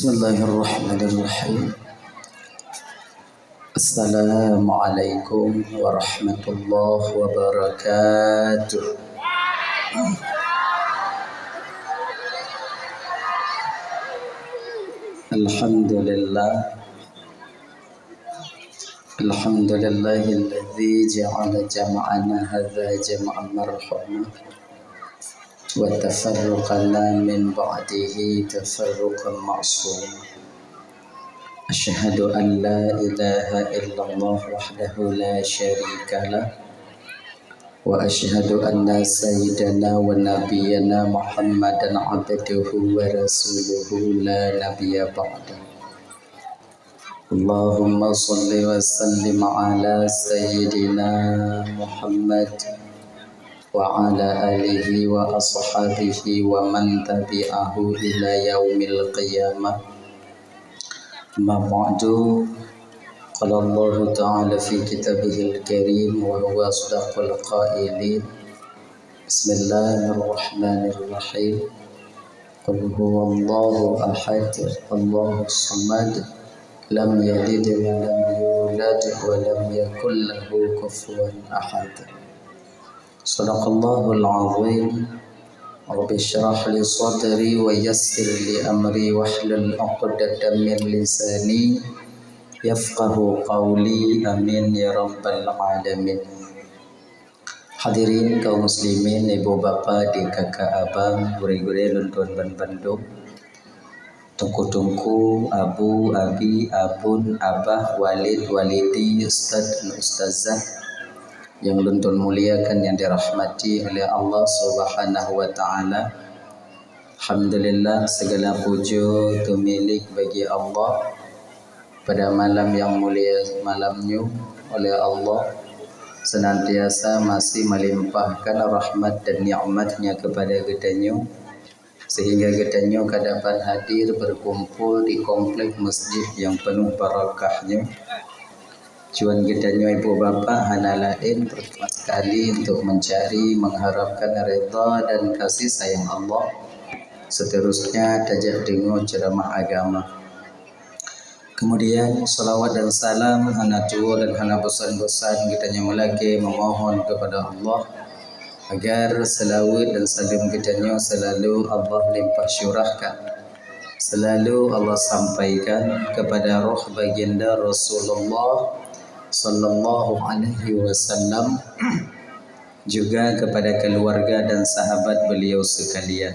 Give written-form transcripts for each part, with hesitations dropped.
Bismillahirrahmanirrahim. Assalamualaikum warahmatullahi wabarakatuh. Alhamdulillahilladzi ja'ala jam'ana hadza jam'an marhuma wa tafarruqana min ba'dihi tafarruqan ma'suma. Asyhadu an la ilaha illallah wahdahu la syarika lah wa asyhadu anna sayyidana wa nabiyyana Muhammadan abduhu wa rasuluhu la nabiyya ba'da. Allahumma salli wa sallim ala sayyidina Muhammad wa ala alihi wa ashabihi wa man tabi'ahu ila yaumil qiyamah. Ma ba'du. Qala Allah ta'ala fi kitabihil karim wa huwa asdaqul qailin. Bismillahirrahmanirrahim. Qul huwallahu ahad, Allahus samad, lam yalid wa lam yulad wa lam yakul lahu kufuwan ahad. Sadaqallahul azim. Rabbi syrah li sadri wa yassir li amri wahlul 'uqdatam min lisani yafqahu qawli, amin ya rabbal alamin. Hadirin kaum muslimin, ibu bapa, adik kakak abang, gure-gure luntuan ban Bandung, tungku-tungku, abu, abi, abun, abah, walid, walidi, ustad dan ustazah yang luntun muliakan, yang dirahmati oleh Allah Subhanahu wa taala. Alhamdulillah, segala puji itu milik bagi Allah. Pada malam yang mulia malamnya oleh Allah senantiasa masih melimpahkan rahmat dan nikmatnya kepada kitanya, sehingga kitanya dapat hadir berkumpul di komplek masjid yang penuh barakahnya. Tujuan kitanya ibu bapa hanya lain pertama sekali untuk mencari, mengharapkan redha dan kasih sayang Allah. Seterusnya tajak dengar ceramah agama. Kemudian salawat dan salam hana tua dan hana bosan-bosan kitanya melagi memohon kepada Allah agar selawat dan salam kitanya selalu Allah limpah syurahkan, selalu Allah sampaikan kepada roh baginda Rasulullah sallallahu alaihi wasallam, juga kepada keluarga dan sahabat beliau sekalian.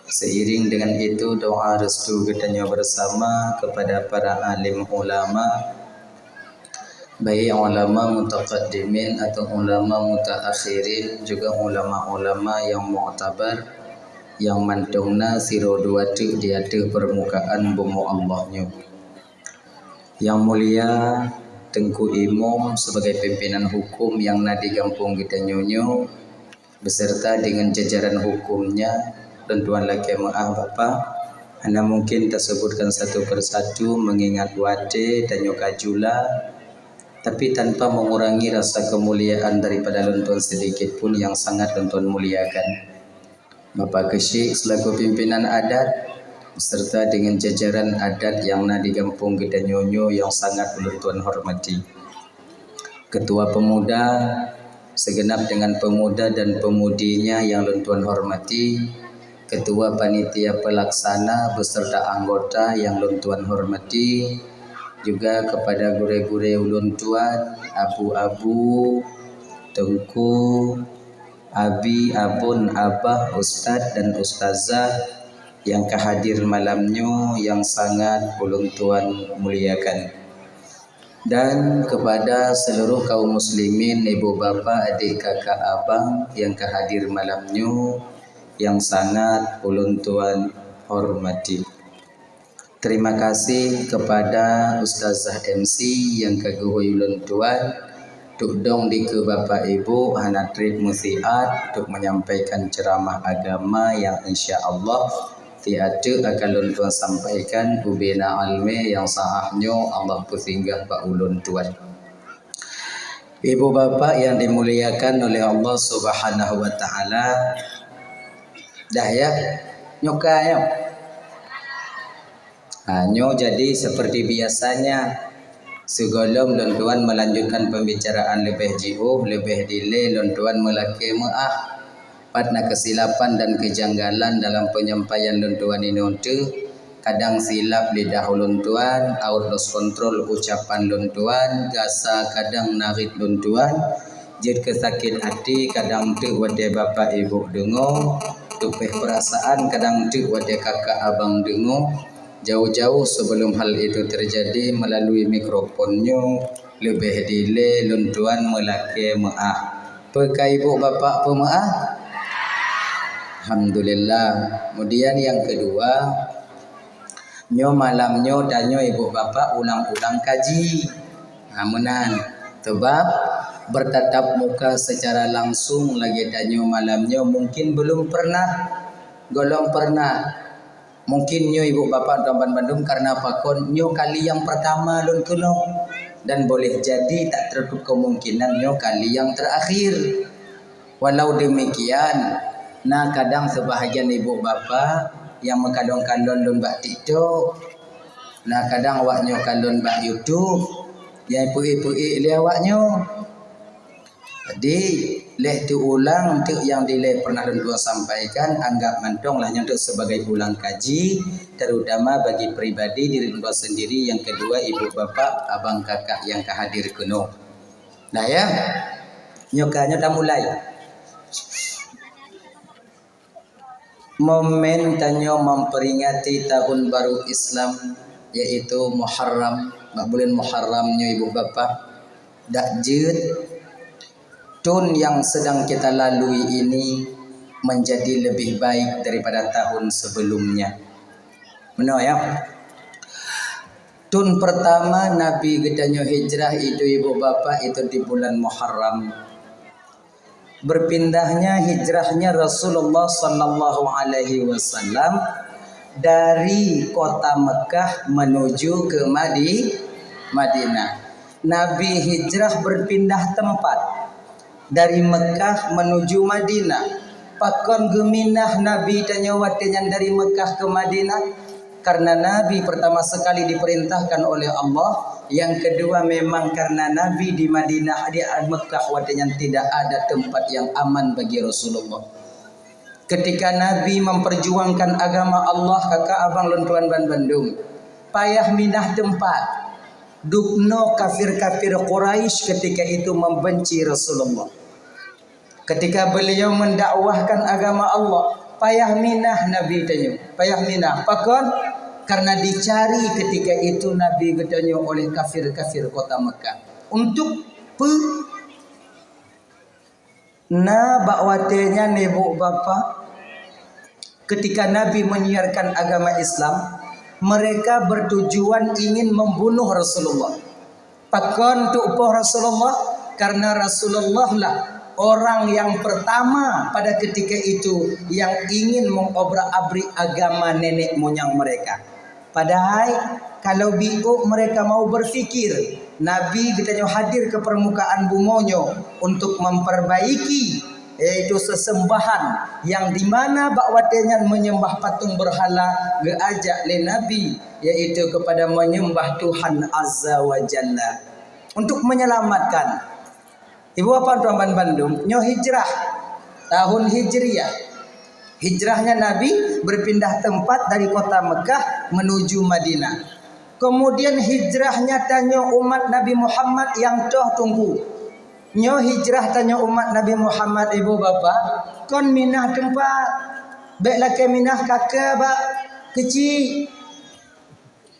Seiring dengan itu doa restu kitanya bersama kepada para alim ulama, baik ulama mutaqaddimin atau ulama mutaakhirin, juga ulama-ulama yang mu'tabar, yang mantungna siroduatu di atas permukaan bumi Allahnya. Yang mulia Tengku Imam sebagai pimpinan hukum yang nadi kampung kita nyonyo beserta dengan jajaran hukumnya, dan tuan laki maaf Bapak, anda mungkin tersebutkan satu persatu mengingat wate dan nyokajula, tapi tanpa mengurangi rasa kemuliaan daripada luntuan sedikit pun yang sangat luntuan muliakan. Bapak Kesyik selaku pimpinan adat beserta dengan jajaran adat yang nadi kampung kita nyonyo yang sangat luntuan hormati. Ketua pemuda segenap dengan pemuda dan pemudinya yang luntuan hormati. Ketua panitia pelaksana beserta anggota yang luntuan hormati. Juga kepada gure-gure uluntuan, abu-abu, tengku, abi, abun, abah, ustad dan ustazah yang kehadir malamnya yang sangat ulun tuan muliakan. Dan kepada seluruh kaum muslimin, ibu bapa, adik kakak abang yang kehadir malamnya yang sangat ulun tuan hormati. Terima kasih kepada Ustazah MC yang kaguhui ulun tuan tuk dong di ke bapak ibu hana trip musiat untuk menyampaikan ceramah agama yang insya-Allah tiada akan ulun tuan sampaikan ubina almi yang sahahnya Allah pusinggah pak ulun tuan. Ibu bapa yang dimuliakan oleh Allah Subhanahu wa taala, dah ya nyuka ya Nyo jadi seperti biasanya segolong lontuan melanjutkan pembicaraan lebih jauh, lebih delay lontuan melaki maaf. Padna kesilapan dan kejanggalan dalam penyampaian lontuan ini untuk kadang silap lidah lontuan, out lost control ucapan lontuan, gasa kadang narik lontuan, jid kesakit hati kadang tu wade bapa ibu dengo, tupeh perasaan kadang tu wade kakak abang dengo. Jauh-jauh sebelum hal itu terjadi melalui mikrofonnya lebih delay lontuan melaki maaf. Pekai ibu bapa pemaaf. Alhamdulillah. Kemudian yang kedua, nyo malamnyo danyo ibu bapa ulang-ulang kaji. Menan. Sebab bertatap muka secara langsung lagi danyo malamnyo mungkin belum pernah. Golong pernah. Mungkin nyo ibu bapa Tuan Bandung karena pakon nyo kali yang pertama lun kuno. Dan boleh jadi tak tertutup kemungkinan nyo kali yang terakhir. Walau demikian, nah kadang sebahagian ibu bapa yang mengkalon-kalon lun bak TikTok, nah kadang awaknyo kalon bak YouTube, yang pui-pui dia awaknyo. Jadi leh tu ulang tu yang dileh pernah lun tua sampaikan, anggap mantonglah untuk sebagai ulang kaji, terutama bagi pribadi diri lun tua sendiri. Yang kedua ibu bapa, abang kakak yang kehadir kuno. Nah ya, nyokanya dah mulai. Momen tanyo memperingati tahun baru Islam yaitu Muharram, bulan Muharramnya ibu bapa. Dak jut tun yang sedang kita lalui ini menjadi lebih baik daripada tahun sebelumnya. Benar ya? Tun pertama Nabi gedanyo hijrah itu ibu bapa itu di bulan Muharram. Berpindahnya hijrahnya Rasulullah sallallahu alaihi wasallam dari kota Mekah menuju ke Madinah. Nabi hijrah berpindah tempat dari Mekah menuju Madinah. Pakon geminah Nabi tanya watinya dari Mekah ke Madinah karena Nabi pertama sekali diperintahkan oleh Allah. Yang kedua memang karena Nabi di Madinah, di Mekah watinya tidak ada tempat yang aman bagi Rasulullah. Ketika Nabi memperjuangkan agama Allah, kakak abang lontuan Bandung, payah minah tempat. Dukno kafir-kafir Quraisy ketika itu membenci Rasulullah. Ketika beliau mendakwahkan agama Allah, payah minah Nabi tanya, payah minah. Pakon karena dicari ketika itu Nabi gedanyo oleh kafir-kafir kota Mekah untuk bakwatenya nebu bapa. Ketika Nabi menyiarkan agama Islam, mereka bertujuan ingin membunuh Rasulullah. Pakon tu upoh Rasulullah karena Rasulullah lah orang yang pertama pada ketika itu yang ingin mengobrak-abrik agama nenek moyang mereka. Padahal kalau biuk mereka mau berfikir Nabi kita hadir ke permukaan bumonyo untuk memperbaiki yaitu sesembahan yang di mana bakwatenya menyembah patung berhala geajak le Nabi yaitu kepada menyembah Tuhan Azza wa Jalla untuk menyelamatkan. Ibu apa Tuan Bandung nyo hijrah tahun Hijriah. Hijrahnya Nabi berpindah tempat dari kota Mekah menuju Madinah. Kemudian hijrahnya tanya umat Nabi Muhammad yang toh tunggu. Nyo hijrah tanya umat Nabi Muhammad ibu bapa, kon minah tempat. Baiklah ke minah kakak bak kecil.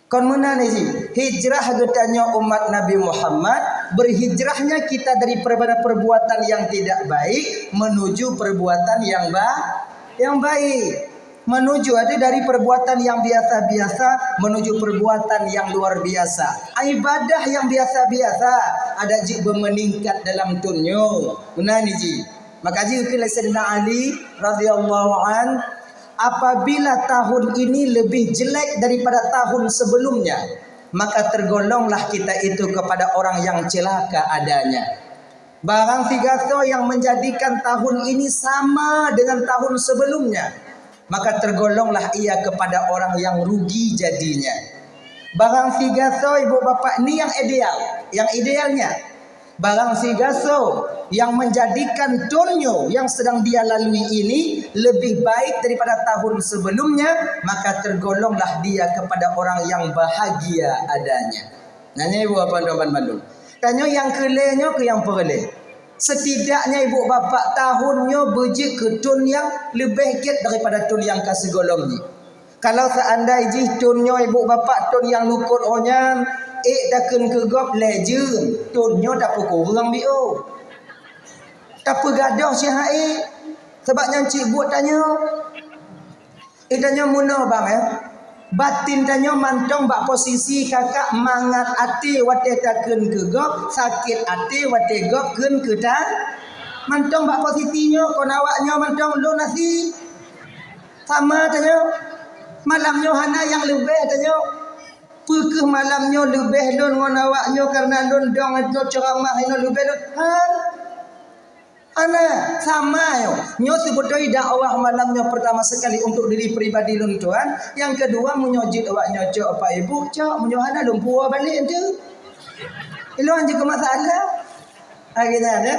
Kon mana ni sih? Hijrah tanya umat Nabi Muhammad, berhijrahnya kita dari perbuatan yang tidak baik menuju perbuatan yang baik, menuju ada dari perbuatan yang biasa-biasa menuju perbuatan yang luar biasa. Ibadah yang biasa-biasa ada juga meningkat dalam tunyo. Benar ni ji. Maka ji Sayyidina Ali radhiyallahu an, apabila tahun ini lebih jelek daripada tahun sebelumnya, maka tergolonglah kita itu kepada orang yang celaka adanya. Barang tiga yang menjadikan tahun ini sama dengan tahun sebelumnya, maka tergolonglah ia kepada orang yang rugi jadinya. Barang si gaso ibu bapa ni yang ideal, yang idealnya. Barang si gaso yang menjadikan tonyo yang sedang dia lalui ini lebih baik daripada tahun sebelumnya, maka tergolonglah dia kepada orang yang bahagia adanya. Nanya ibu bapa Tuan Bandung. Tanya yang kelenya ke yang perle. Setidaknya ibu bapa tahunnya berjik ke ton yang lebih kit daripada ton yang kasegolong ni. Kalau seandainya tunyo ibu bapa tun yang lukut onyan, dak ken kegop legend, tunyo tak kurang bio. Tak gadoh si hai. Sebab yang cik buat tanya. Tanya muna bang ya. Batin tanya mantong bak posisi kakak mangat ati wate tak ken kegop, sakit ati wate gop ken keta. Mantong bak posisinya kon awaknya mantong lu nasi. Sama tanya. Malamnya hana yang lebih tanya. Pukul malamnya lebih lun ngon awaknya karena lun dong itu ceramah ini lebih lun. Ana sama yo. Nyo sebetulnya dakwah malamnya pertama sekali untuk diri pribadi lun tuan. Yang kedua menyojit awaknya cok apa ibu cok menyohana lumpur balik tu. Ilo juga masalah. Akhirnya ada.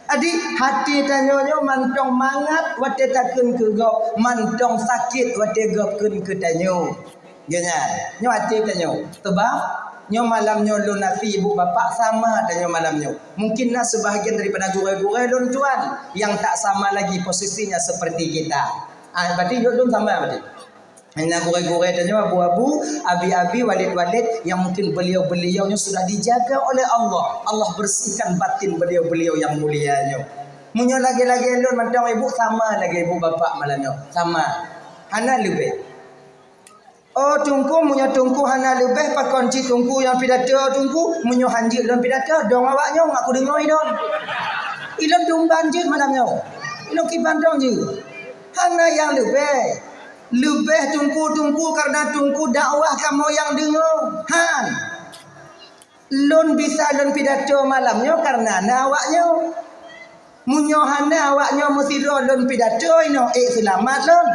Adi hati tanyonya mantong mangat wate takun kegop, mantong sakit wate gop kun ketanyo. Genya, nyo hati tanyo. Sebab nyo malamnya lu nasi ibu bapa sama tanyo malamnya. Mungkinlah sebahagian daripada guru-guru lun tuan yang tak sama lagi posisinya seperti kita. Berarti lun sama berarti. Hanya guru-guru tanyo abu-abu, abi-abi, walid-walid yang mungkin beliau-beliaunya sudah dijaga oleh Allah. Allah bersihkan batin beliau-beliau yang mulianya. Munyo lagi-lagi lun mantang ibu sama lagi ibu bapa malamnya. Sama. Hana lebih. Oh tungku munyo tungku hana lebih pak kunci tungku yang pidato tungku munyo hanjit lun pidato dong awaknya ngaku dengar idon. Idon tumban je malamnya. Idon kibandong je. Hana yang lebih. Lebih tungku-tungku karena tungku dakwah kamu yang dengar. Han. Lun bisa lun pidato malamnya karena awaknya. Munyo hana awaknya mesti lun pidato ino selamat lun.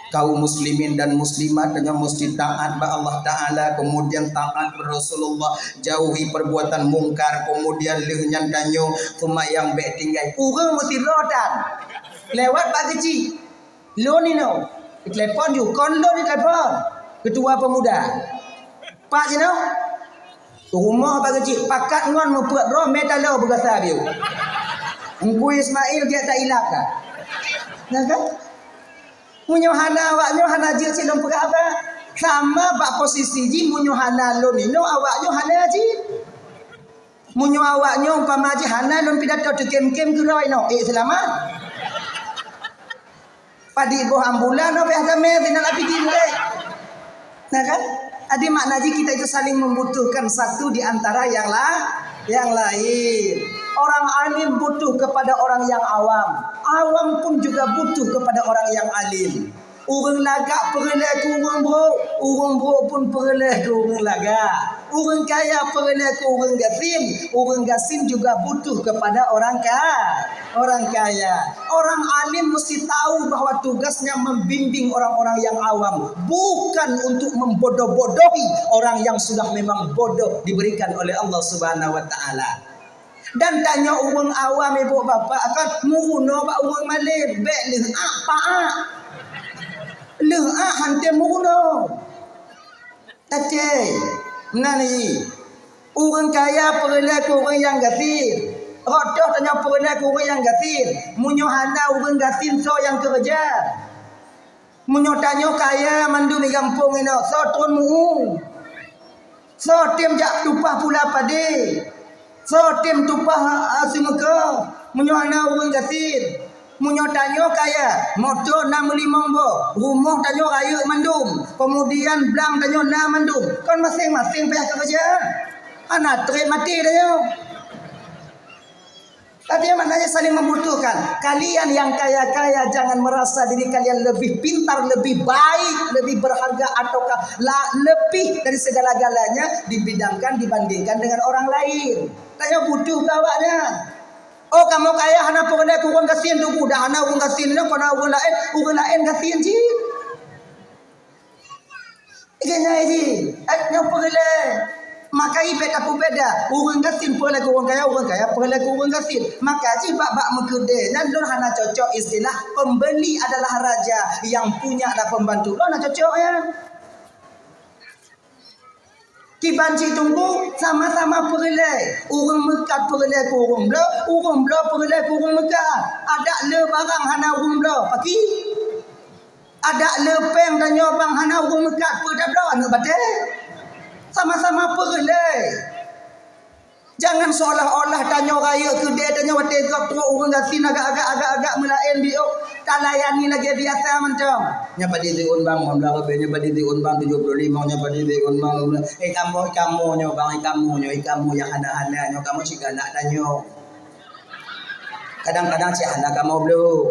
Kaum muslimin dan muslimat dengan mesti taat ba Allah Ta'ala, kemudian taat Rasulullah, jauhi perbuatan mungkar, kemudian lehnyan danyo cuma yang baik tinggal. Urang mesti rodan. Lewat Pak Kecil. Lo ni no. Telepon you, kon lo ni telepon. Ketua pemuda. Pak je no. Rumah Pak Kecil, pakat ngon membuat roh metalo berasa dia. Engku Ismail dia tak ilaka. Nah kan? Munyo hana awaknya hana je silom perah apa? Sama bak posisi ji munyo hana lo ni no awaknya hana ji. Munyo awaknya umpama ji hana lon pidato tu kem-kem tu roi no. Selamat. Padi boh ambulan no biasa me tindak api dile. Nah kan? Adi makna ji kita itu saling membutuhkan satu di antara yang lain. Orang alim butuh kepada orang yang awam. Awam pun juga butuh kepada orang yang alim. Orang lagak perleh ke orang bro pun perleh ke orang lagak. Orang kaya perleh ke orang gasim. Orang gasim juga butuh kepada orang kaya. Orang alim mesti tahu bahawa tugasnya membimbing orang-orang yang awam, bukan untuk membodoh-bodohi orang yang sudah memang bodoh diberikan oleh Allah Subhanahu wa taala. Dan tanya orang awam ibu bapa akan muruno ba orang malib bek leh apa leh hantar muruno tate nani orang kaya perlu ke orang yang gafir rodoh tanya perlu ke orang yang gafir munyo hana orang gafir so yang kerja munyo tanya kaya mandu di kampung ini so tun mu so tim jak tupah pula pade so tim tupah asimaka munyo hana orang gafir munyo tanyo kaya motor 65 bo rumah tanyo raya mandum kemudian blang tanyo na mandum kan masing-masing payah kerja anak trip mati tanyo. Artinya maknanya saling membutuhkan. Kalian yang kaya-kaya jangan merasa diri kalian lebih pintar, lebih baik, lebih berharga ataukah lebih dari segala-galanya dibandingkan dengan orang lain. Tanya butuh kawaknya. Oh kamu kaya hana pernah kurang kasihan tu dah hana kurang kasihan nak kena orang lain kasihan je. Kena ji. Nyo perle. Makai beda apa beda. Orang gasin perle ku orang kaya perle ku orang gasin. Maka ji bak mengkede. Dan lor hana cocok istilah pembeli adalah raja, yang punya adalah pembantu. Lor hana cocok ya. Kibanci tunggu sama-sama perle. Orang Mekah perle ku orang belah perle ku orang Mekah. Ada le barang hana orang belah pagi. Ada le peng dan nyobang hana orang Mekah pada belah nak batal. Sama-sama perle. Jangan seolah-olah tanya raya ke dia tanya wate gap teruk orang gasin agak melain biok tak layani lagi biasa macam. Nya pada diun bang mon dah nya pada diun bang 75 nya pada diun bang kamu nya bang kamu yang hana-hana nya kamu sih nak tanya. Kadang-kadang si hana kamu belum.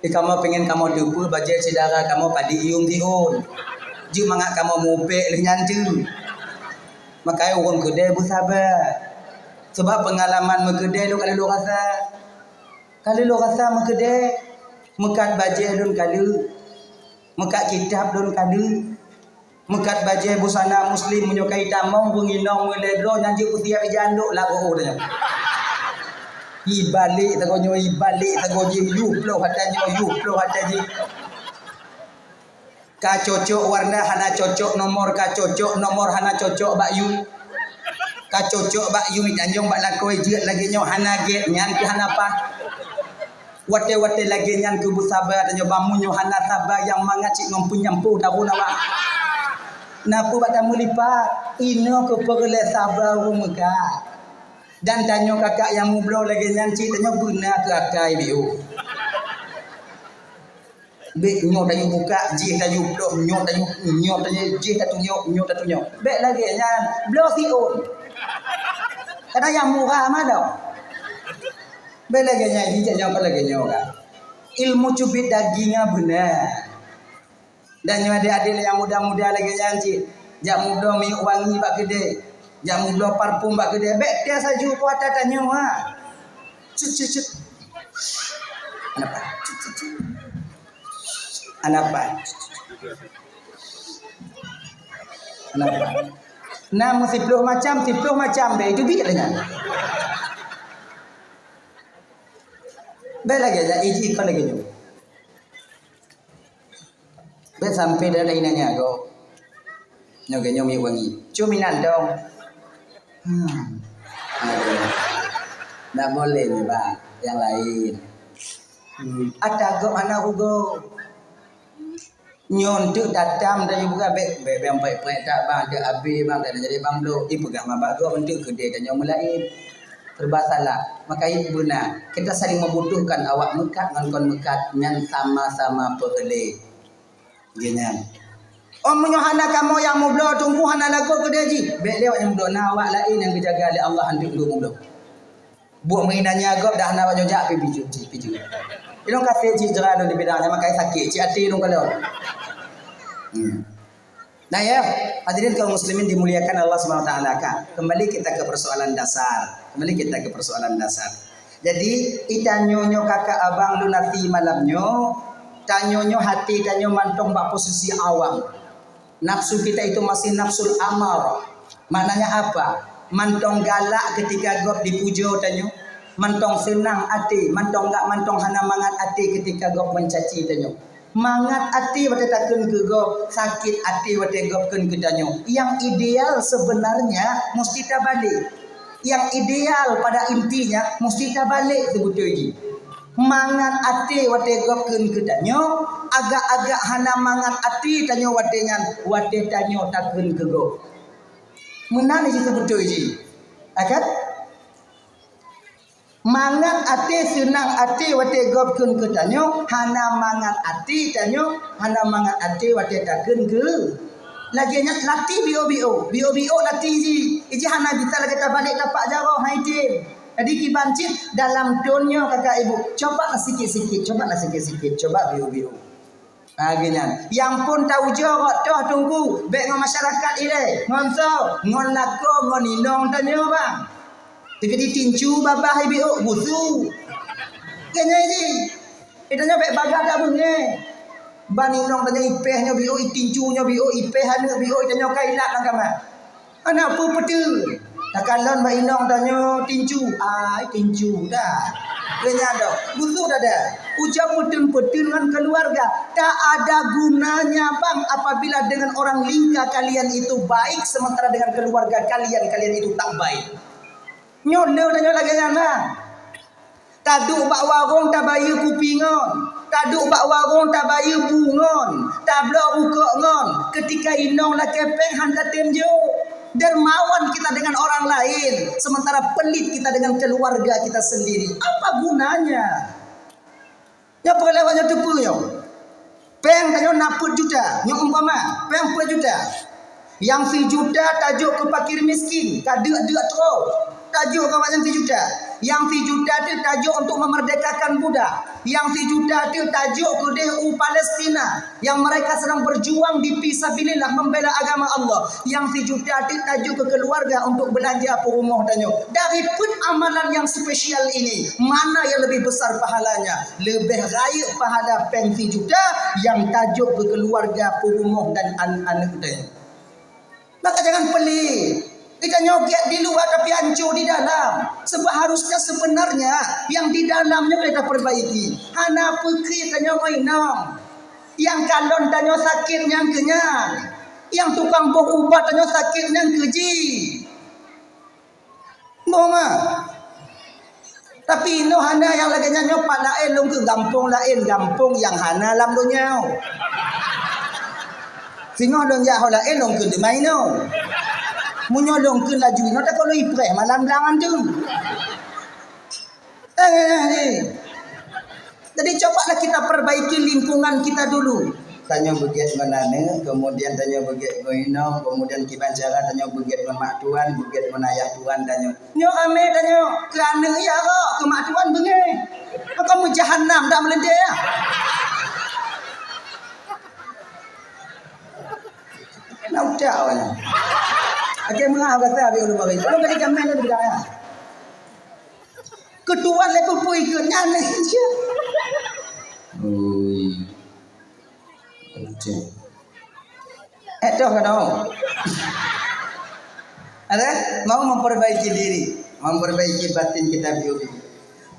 Kamu pengen kamu dupu bajet saudara kamu pada iung diun. Ji mangak kamu mupek leh nyanju. Makanya orang kedai bersabar. Sebab pengalaman mengkedai lu kalau lu rasa. Kalau lu rasa mengkedai, mekat bajai dun kala. Mekat kitab dun kala. Mekat bajai busana muslim menyukai tamang bunginong meledro nyanji putiap janduk lah dah. Ibalik tagonyo yuplo hatanya. Ka cocok warna hana cocok nomor ka cocok nomor hana cocok bakyu. Ka cocok bakyu mitanjong bak lakoi jeut lagi nyo hana get nyan ki hana pa. Wate-wate lagi nyan ku busabar tanyo bamunyo hana sabar yang mangat cik ngompu nyampu tahu nawa. Napa bak tamu lipat? Ino ku perle sabar rumeka. Dan tanyo kakak yang mublo lagi nyan cik tanyo guna ke akai biu. Bek nyot tayu buka jih tayu blok nyot tayu jih nyot tatu. Bek lagi nyan blok siun. Karena yang murah mah dah. Bek lagi nyan jih jangan apa lagi nyo kan. Ilmu cubit dagingnya benar. Dan nyo adik-adik yang muda-muda lagi nyan cik. Jak muda minyak wangi bak gede. Jak muda parfum bak gede. Bek dia saju kuat tanya ha. Cut. Kenapa? Kenapa? Namun 10 macam be itu biar dengan. Be lagi aja iji kau lagi nyu. Be sampai dah lain nanya go. Nyo genyo mi wangi. Cuminan dong. Nggak boleh nih bang, yang lain. Ada go anak ugo. Nyon tu datam dari buka be bang pai tak bang dia abi bang tak jadi bang lo ibu gak mabak go bentuk gede dan yang melain serba salah maka ibu na kita saling membutuhkan awak mekat ngangkon mekat nyan sama-sama perle genyan menyohana kamu yang mublo tunggu hana lagu gede ji be lewat yang mublo na awak lain yang dijaga oleh Allah handik lu mublo buat mainannya agak dah nak jojak piju ilong kasih ji jerah di bidangnya makanya sakit ci ati ilong kalau. Nah ya, hadirin kaum muslimin dimuliakan Allah Subhanahu wa taala kan. Kembali kita ke persoalan dasar. Jadi itanyonyo kakak abang lunati malamnyo, tanyonyo hati tanyo mantong bak posisi awam. Nafsu kita itu masih nafsul amar. Maknanya apa? Mantong galak ketika gop dipuja tanyo. Mantong senang hati, mantong hana mangat hati ketika gop mencaci tanyo. Mangat hati wate takun ke go, sakit hati wate gopkeun ke danyo. Yang ideal sebenarnya mesti tabalik. Yang ideal pada intinya mesti tabalik sebetulnya. Mangat hati wate gopkeun ke danyo, agak-agak hana mangat hati tanyo wate nyan, wate tanyo takun ke go. Menan itu sebetulnya. Akan mangat ati senang ati wate gopkeun ke tanyo hana mangat ati tanyo hana mangat ati wate takeun ke lagi nya lati bio lati ji hana bisa lagi tabalik tapak jaro haitin jadi kibancit dalam tonyo kakak ibu coba sikit-sikit coba bio aginan yang pun tahu jorok toh tunggu bek ngom masyarakat ile ngonso ngon lako ngon inong tanyo bang tiga ditincu babah ibu busu kena ini itanya baik bagat dah bunyi Bani nong tanya ipehnya bio, tincunya bio, ipehana bio, tanya kailat nang kamar. Anak apa betul? Tak kalon mbak inong tanya tincu. Tincu dah. Kena dah. Busuk dah dah. Ucap petun-petun dengan keluarga. Tak ada gunanya bang apabila dengan orang lingkar kalian itu baik sementara dengan keluarga kalian itu tak baik. Nyoleh dah nyoleh kalian lah. Taduk bak warung tak bayar kupingon. Taduk bak warung tak bayar bungon. Tak blok ukok ngon. Ketika inong lah kepeng handa temjo. Dermawan kita dengan orang lain, sementara pelit kita dengan keluarga kita sendiri. Apa gunanya? Ya perlewatnya tepungnya. Peng tanyo naput juta, nyo umpama, peng 4 juta. Yang 4 juta tajuk ke fakir miskin, kadek-dek terus. Tajuk ke macam 4 juta. Yang 4 juta tu tajuk untuk memerdekakan budak. Yang 4 juta tu tajuk ke DU Palestina yang mereka sedang berjuang di fisabilillah membela agama Allah. Yang 4 juta tu tajuk ke keluarga untuk belanja apa rumah tanya. Dari pun amalan yang spesial ini, mana yang lebih besar pahalanya? Lebih raya pahala peng 4 juta yang tajuk ke keluarga, apa rumah dan anak-anak tanya. Maka jangan pelik. Kita nyoget di luar tapi hancur di dalam. Sebab harusnya sebenarnya yang di dalamnya kita perbaiki. Hana pekri tanya mainang. Yang kalon tanya sakit yang kenyang. Yang tukang boh ubat tanya sakit yang keji. Mama. Tapi ino hana yang lagi nyanyo pak lain long ke gampung lain gampung yang hana lam do nyau. Singo dong ya hola elong ke demai no. Menyolong ke laju no tak kalau ipreh malam langan tu. Jadi cobalah kita perbaiki lingkungan kita dulu. Tanya begitu mana kemudian tanya begitu goino, kemudian kibancara tanya begitu mak tuan, begitu ayah tuan tanya. Nyo ame tanya kerana ya kok ke mak tuan bengai. Kamu jahanam tak melendek ya. Nak udah awalnya. Okey mengah kata abi ulu bagi. Kalau kali kami ada bidaya. Kedua lepas pui ke nyane je. Ui. Okey. Etoh kan ada mau memperbaiki diri, memperbaiki batin kita dulu.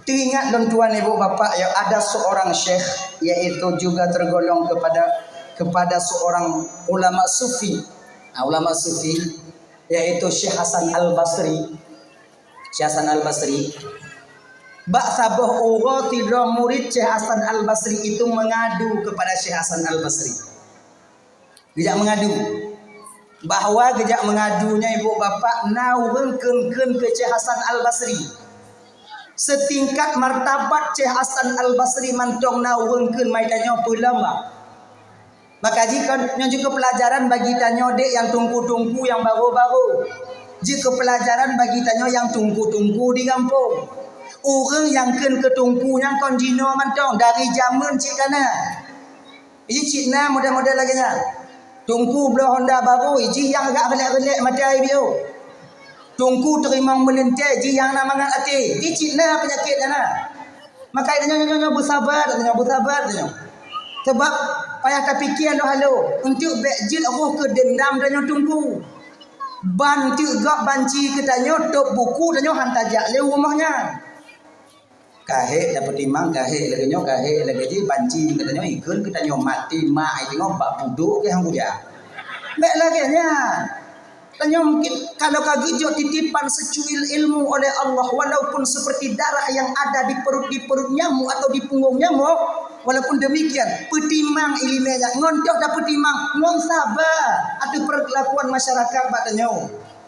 Teringat dan tuan ibu bapa yang ada seorang syekh yaitu juga tergolong kepada seorang ulama sufi. Ulama sufi yaitu Syekh Hasan Al-Basri. Syekh Hasan Al-Basri. Bak sabah uro tidak murid Syekh Hasan Al-Basri itu mengadu kepada Syekh Hasan Al-Basri. Gejak mengadu. Bahawa gejak mengadunya ibu bapa nauhengkeun ke Syekh Hasan Al-Basri. Setingkat martabat Syekh Hasan Al-Basri mantong nauhengkeun mai tanya ulama. Maka jika juga pelajaran bagi tanya dek yang tungku-tungku yang baru-baru. Jika pelajaran bagi tanya yang tungku-tungku di kampung. Orang yang ken ke tungku yang konjino mantong dari zaman cik kana. Ini cik na model-model lagi nya. Tungku belah Honda baru, iji yang agak relek-relek mata air bio. Tungku terimang melentai, iji yang nama ngat ati. Ini cik na penyakit kana. Maka tanya bersabar, tanya. Sebab payah tak fikir halo untuk bekjil roh ke dendam tanya tunggu. Ban tu gak banci ke tanya tok buku tanya hantajak le rumahnya. Kahek dapat timang kahek lagi nyo kahek lagi je banci ke tanya ikun ke tanya mati mak ai tengok bak buduk ke hang budak. Mek lagi nya. Tanya mungkin kalau kagi jo titipan secuil ilmu oleh Allah walaupun seperti darah yang ada di perut nyamuk atau di punggung nyamuk. Walaupun demikian, petimang ilmiahnya, ngontok dah petimang, ngong sabar. Ada perlakuan masyarakat batanya.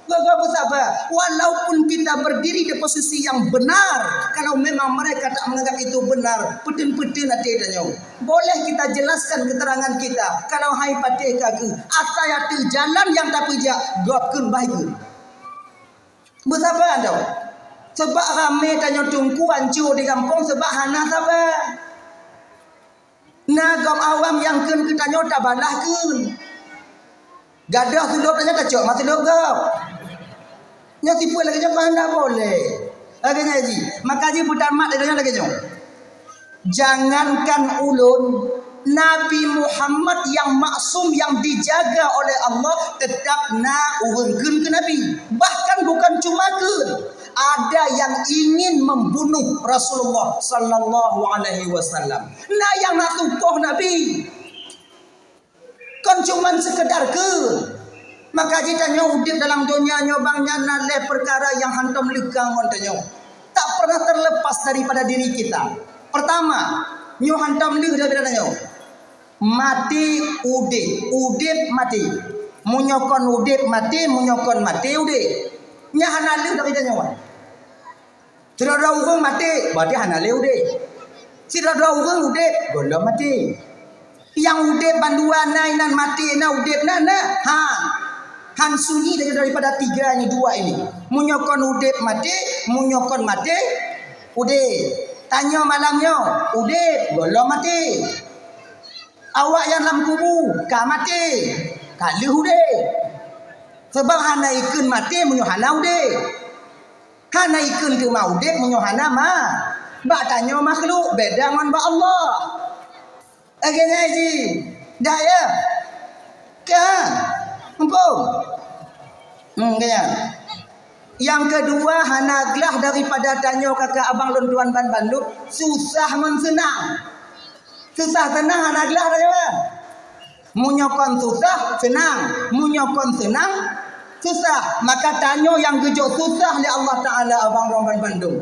Gak sabar. Walaupun kita berdiri di posisi yang benar, kalau memang mereka tak menganggap itu benar, petun-petun hati tanya. Boleh kita jelaskan keterangan kita. Kalau hai patih kaku, atau jalan yang tak pijak, gapkan baik. Bersabar tau. Sebab ramai tanya tungku hancur di kampung sebab hana sabar. Nagam awam yang ken kita nyota balah kun. Gadah tuluk tanya kacok mati tuluk gap. Nya tipu lagi jangan anda boleh. Lagi ngaji. Maka ji putar mak dia lagi nyo. Jangankan ulun Nabi Muhammad yang maksum, yang dijaga oleh Allah, tetap urungkeun ke Nabi. Bahkan bukan cuma ada yang ingin membunuh Rasulullah sallallahu alaihi wasallam. Yang nak tupoh Nabi. Kan cuman sekedar maka jika udip dalam dunia nyobangnya naleh perkara yang hantam lekang montanyo. Tak pernah terlepas daripada diri kita. Pertama, nyo hantam leh daripada nyo. Mati udip mati. Munyokon udip mati, munyokon mati udip. Nya hanaleh daripada nyo. Tidak ada urang mati, berarti hanaleh udip. Tidak ada urang udip, golong mati. Yang udip banduan nan mati na udip na Han sunyi daripada tiga ini, dua ini. Munyokon udip mati, munyokon mati udip. Tanya malamnya, udip golong mati. Awak yang dalam kubur, kah mati. Kali udip. Sebab hana ikun mati, munyo hana udip. Hana ikun ke mau udip, munyo hana Bak tanya makhluk, beda dengan bak Allah. Agaknya haji. Dah ya? Kah? Mumpung. Kaya. Yang kedua, hanaglah daripada tanya kakak abang lontuan ban banduk, susah mensenang. Susah tenang hanaglah tanya. Munyokon susah, senang. Munyokon senang, susah. Maka tanya yang gejok susah oleh Allah Ta'ala abang lontuan bandung.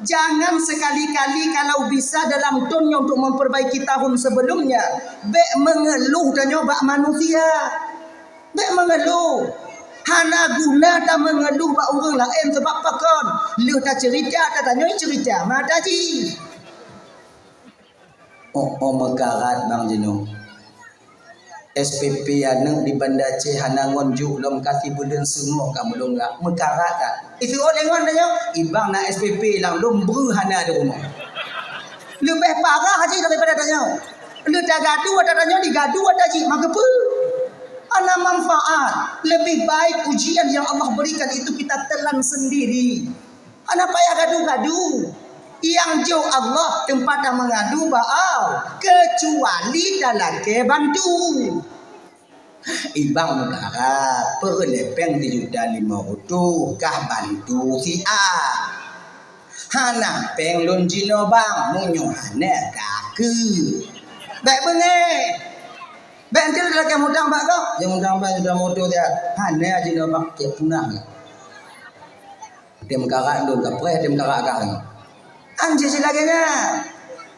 Jangan sekali-kali kalau bisa dalam dunia untuk memperbaiki tahun sebelumnya, mengeluh tanya bak manusia. Mengeluh. Hana guna tak mengeluh bak orang lain sebab pakon. Lu tak cerita, tak tanya cerita. Mata ji. Megarat bang Jino. SPP yang di Bandar Aceh hana ngonjuk lom kasih bulan semua kamu belum enggak megarat tak. Itu orang ngon tanya, ibang nak SPP lang lom bru hana di rumah. Lebih parah haji daripada tanya. Lu tak gaduh tak tanya digadu tak ji maka apa? Ana manfaat. Lebih baik ujian yang Allah berikan itu kita telan sendiri. Ana payah gaduh-gaduh. Yang jauh Allah tempat yang mengadu bau. Kecuali dalam kebantu. Ibang negara perlepeng 750 kah bantu si A. Hana peng lon jino bang munyo hana kaku. Baik bengeh. Bentil lagi mudang bak kau. Yang mudang bak sudah motor dia. Hana jino bang dia punah. Dia mengkarak dulu kapre dia mengkarak kau. Anjir silaganya.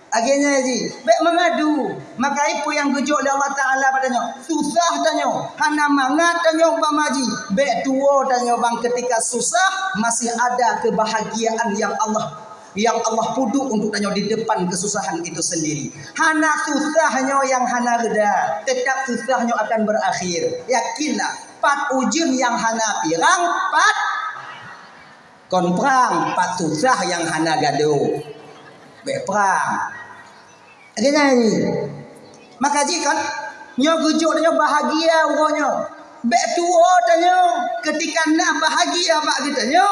Akhirnya ji, baik mengadu. Maka itu yang gejok oleh Allah Ta'ala padanya. Susah tanya. Hana mangat tanya bang maji. Baik tua tanya bang ketika susah masih ada kebahagiaan yang Allah puduk untuk tanya di depan kesusahan itu sendiri. Hana susahnya yang hana reda. Tetap susahnya akan berakhir. Yakinlah. Pat ujun yang hana pirang, pat konprang, pat susah yang hana gaduh. Baik perang. Akhirnya ini. Maka jika nyo gujuk nyo bahagia urangnya. Baik tua tanya ketika nak bahagia bak kita nyo.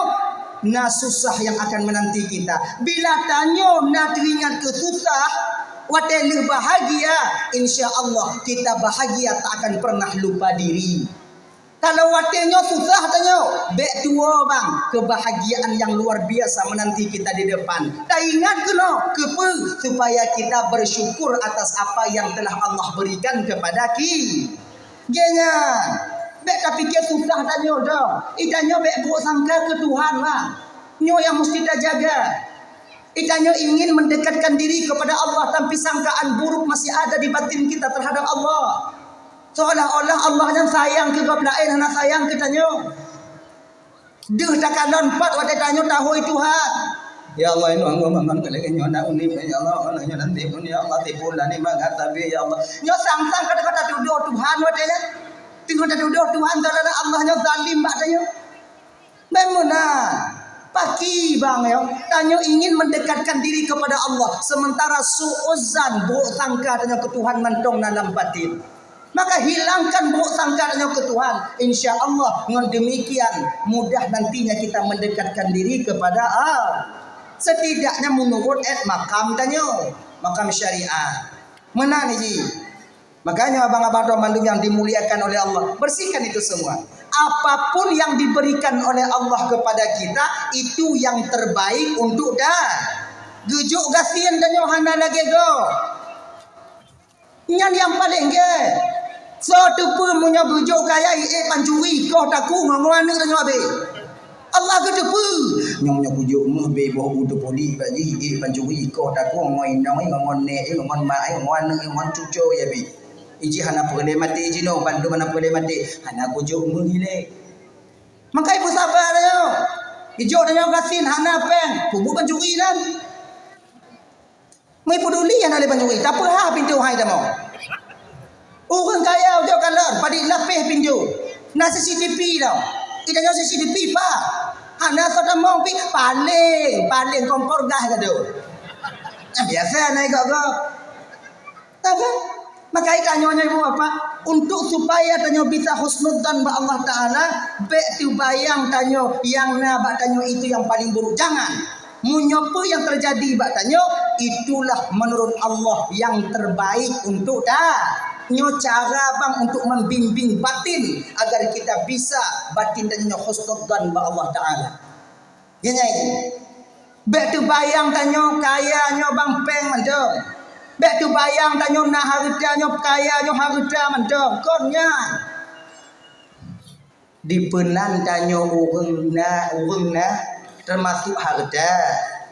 Nah susah yang akan menanti kita. Bila tanya nak teringat ke susah, watele bahagia, insya-Allah kita bahagia tak akan pernah lupa diri. Kalau watenya susah tanya, bek tua bang, kebahagiaan yang luar biasa menanti kita di depan. Tak ingat kena kepe supaya kita bersyukur atas apa yang telah Allah berikan kepada kita. Jangan bek tak fikir susah tanya dah. Itanya bek buruk sangka ke Tuhan lah. Nyo yang mesti kita jaga. Itanya ingin mendekatkan diri kepada Allah tapi sangkaan buruk masih ada di batin kita terhadap Allah. Seolah-olah Allah yang sayang ke gap lain anak sayang kita nyo. Deuh takkan lompat wate tanyo tahu Tuhan. Ya Allah ini ngomong lagi nyo nak unip ya Allah nyo nanti pun ya Allah tipul ni magat tapi ya Allah. Nyo sang-sang kata-kata duduk Tuhan wate ya. Tinggal duduk Tuhan talana Allah nyo zalim bak tanyo. Memang pagi bang ya. Tanyo ingin mendekatkan diri kepada Allah sementara suuzan buruk sangka tanyo ke Tuhan mentong dalam batin. Maka hilangkan buruk sangka ke Tuhan. Insya Allah dengan demikian mudah nantinya kita mendekatkan diri kepada Allah. Setidaknya menurut makam tanyo, makam syariat. Mana ni ji? Makanya abang-abang dan mandung yang dimuliakan oleh Allah, bersihkan itu semua. Apapun yang diberikan oleh Allah kepada kita, itu yang terbaik untuk dah. Gejuk gasian dan Yohana lagi go. Yang paling ke. So tu pun punya gejuk kaya pancuri kau takut ngomong dan nyobe. Allah ke depu. Nyonya gejuk meh be bawa udah poli bagi pancuri kau takut ngomong ngomong ne ngomong mai ngomong ngomong cucu ya bi. Iji hana boleh mati iji no bantu mana boleh mati hana kujuk menghile makai pun sabar yo ijo dan yang kasin hana peng kubu pancuri dan mai peduli yang ada pancuri tak apa pintu hai damo orang kaya ujo kalar padi lapeh pintu na CCTV tau idanyo CCTV pa hana sota mong pi paling kompor dah gado biasa naik kok tak maka ikannya ibu apa untuk supaya tanyo bisa husnudzan ba Allah Taala be tu bayang tanyo yang na ba tanyo itu yang paling buruk jangan munyopo yang terjadi ba tanyo itulah menurut Allah yang terbaik untuk nyo cara bang untuk membimbing batin agar kita bisa batin tanyo husnudzan ba Allah Taala gini be tu bayang tanyo kaya nyo bang peng mendong Bek tu bayang tanyo na harta nyo kaya nyo harta mendong konnya. Dipenan tanyo urang na termasuk harta,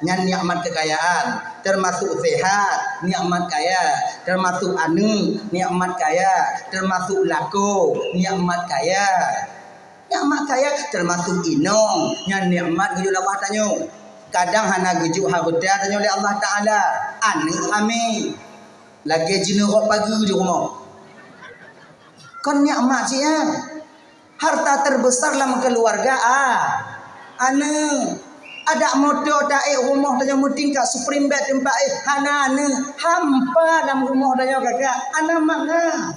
nyan nikmat kekayaan, termasuk sehat, nikmat kaya, termasuk anu, nikmat kaya, termasuk lako, nikmat kaya. Nikmat kaya termasuk inong, nyan nikmat gitu Allah tanyo. Kadang hana gejuk harta tanyo oleh Allah Taala. Anak kami lagi jenuh pagi di rumah. Kan nikmat sih ya. Harta terbesar dalam keluarga anak ada motor tak rumah tanya muting kat supreme bed tempat hana hampa dalam rumah tanya kakak anak mangga.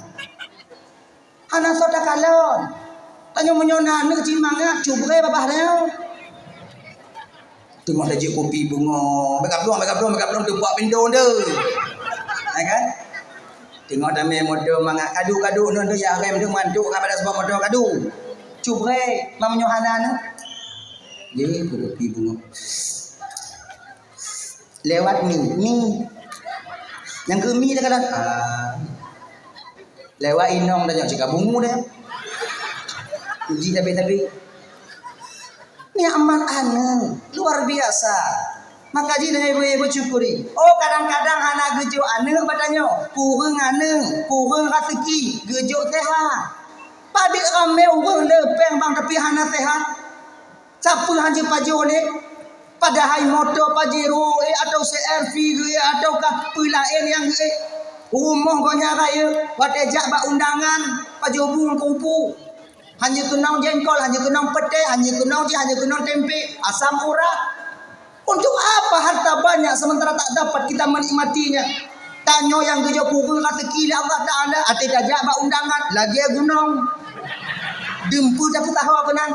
Hana soda kalon. Tanya menyona anak cimanga cubre babah dia. Tengok lagi kopi bunga. Mereka belum tu buat pintu tu. Kan? Tengok dame modal mangak kadu non tu ya rem tu mantuk kepada sebab modal kadu. Cubre mamnyo hanan. Ye kopi bunga. Lewat mi. Yang ke mi dah kata. Lewat inong dah cakap bungu dah. Uji tapi nikmat anu luar biasa. Maka ji dengan ibu-ibu syukuri. Oh kadang-kadang anak gejuk anu badanyo, kurang anu, kurang rezeki, gejuk sehat. Padik ramai orang lepeng bang tapi hana sehat. Siapa haji paju oleh padahal motor pajero atau CRV atau kah pelain yang rumah kau nyaraya watejak bak undangan pajobung kupu. Hanya kenal jengkol, hanya kenal pete, hanya kenal hanya kenal tempe, asam urat. Untuk apa harta banyak sementara tak dapat kita menikmatinya? Tanyo yang gejo pukul rezeki Allah Taala, ate dajak bak undangan, lagi gunung. Dempu dapat tahu apa nan?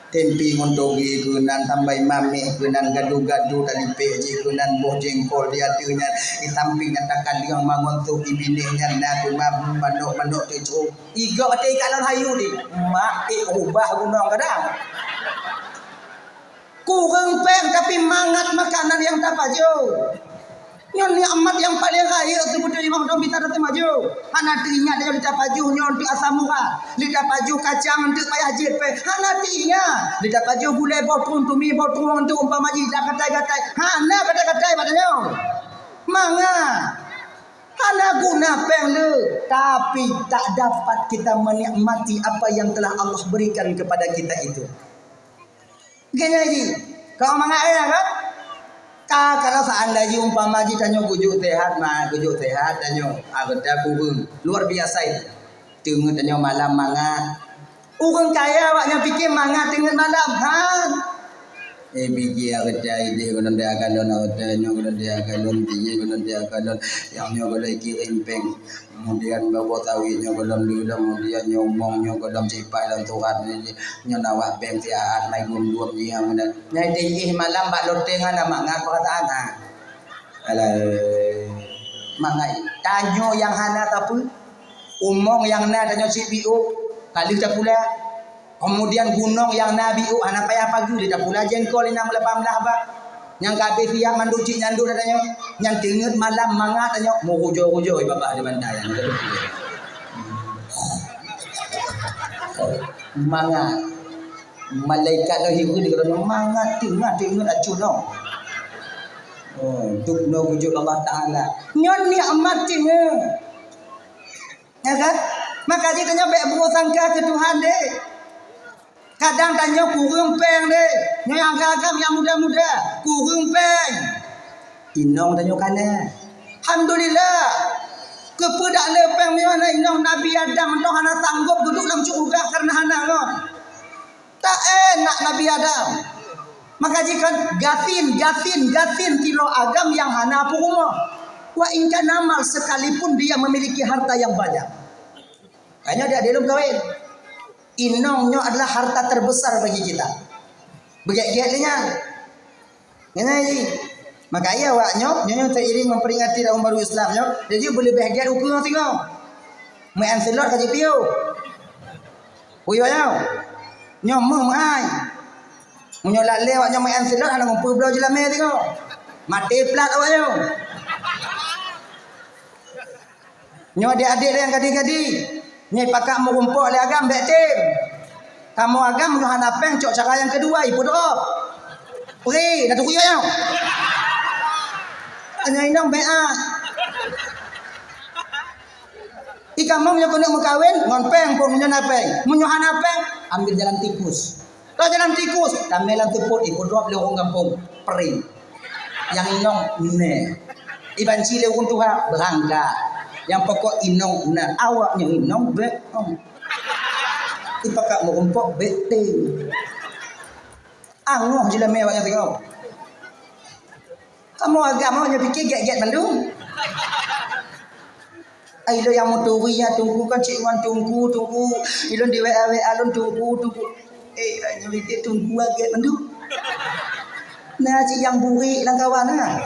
Tempe ngondogi kenan tambai mami kenan gadu-gadu tali peji kenan boh jengkol dia tunya di samping katakan dia mangon tu ibinenya na tu manok tu iga ate kalan hayu di mak ubah gunung kadang kurang peng tapi mangat makanan yang tak pajo nyon nikmat yang paling raya tu betul imam dom bisa datang maju hana tinga dia lidah paju nyon di asamura lidah paju kacang untuk payah jit pe hana tinga lidah paju gulai botong tumi botong untuk umpama ji dak katai-katai hana katai-katai padanya manga hana guna peng le tapi tak dapat kita menikmati apa yang telah Allah berikan kepada kita itu gini kau manga kan kalau seandainya umpama kita gujuk sehat tanyo agak kurang luar biasa itu tengok tanyo malam manga orang kaya awaknya fikir manga tengok malam biji agak ide konon dia akan don tanyo konon dia akan don biji konon dia akan don yang nyo boleh kirim peng kemudian bawa tawi nyo konon dulu kemudian nyomong nyo konon cipai dan tuhan nyo nawak peng tiat mai gum yang mana nyai malam bak lotengan nama ngat perkataan ala mangai. Tanyo yang hana apa? Umong yang na tanyo CPO. Kali tak pula. Kemudian gunung yang nabi anak payah pagi dia tak pula jengkol ina melepam dah apa. Yang kabeh siap manduci nyandu katanya. Yang tingut malam mangat tanya mau hujo-hujo bapak di bandai. Mangat. Malaikat dah hiru dia kata mangat tingut acu no. Oh, duk no wujud Allah Taala. Nyon nikmat tingut. Ya kan? Maka dia tanya baik bersangka ke Tuhan deh. Kadang tanya kurung peng deh. Yang agam yang muda-muda. Kurung peng. Inong tanya kana. Alhamdulillah. Kepada lepeng mana inong Nabi Adam entah hana sanggup duduk dalam surga karena hana no. Tak enak Nabi Adam. Maka jika gatin kilo agam yang hana apa rumah. Wa inka namal sekalipun dia memiliki harta yang banyak. Hanya dia belum kawin. Inongnya adalah harta terbesar bagi kita. Begitu-gitunya. Ini. Maka ia waknya nyonya teriring memperingati tahun baru Islamnya. Jadi boleh bahagia ukur tengok. Main selot kaji piu. Puyo yo. Nyomo mai. Menyolat lewat nyomo main selot ana ngumpul belau jelame tengok. Mati plat awaknya. Nyo adik-adik yang gadi-gadi. Ni pakak mau rumpuk le agam bek tim. Kamu agam nyohan apeng cok cara yang kedua ibu drop. Pergi dah tu kuyo yo. Hanya indong bea. Ika mau nyo kena mengkawin ngon peng pun nyo napeng. Nyohan apeng ambil jalan tikus. Kalau jalan tikus tamelan teput ibu drop le orang kampung. Pergi. Yang indong ne. Iban cile untuk berangkat. Yang pokok inong na awaknya inong be ipakak mau rumpok bete angoh jela mewaknya tengok kamu agamanya fikir get Bandung ailo yang mau turi ya tunggu kan cik wan tunggu ilon di WA alon tunggu hanya fikir tunggu get Bandung nah cik yang buri lang kawan nah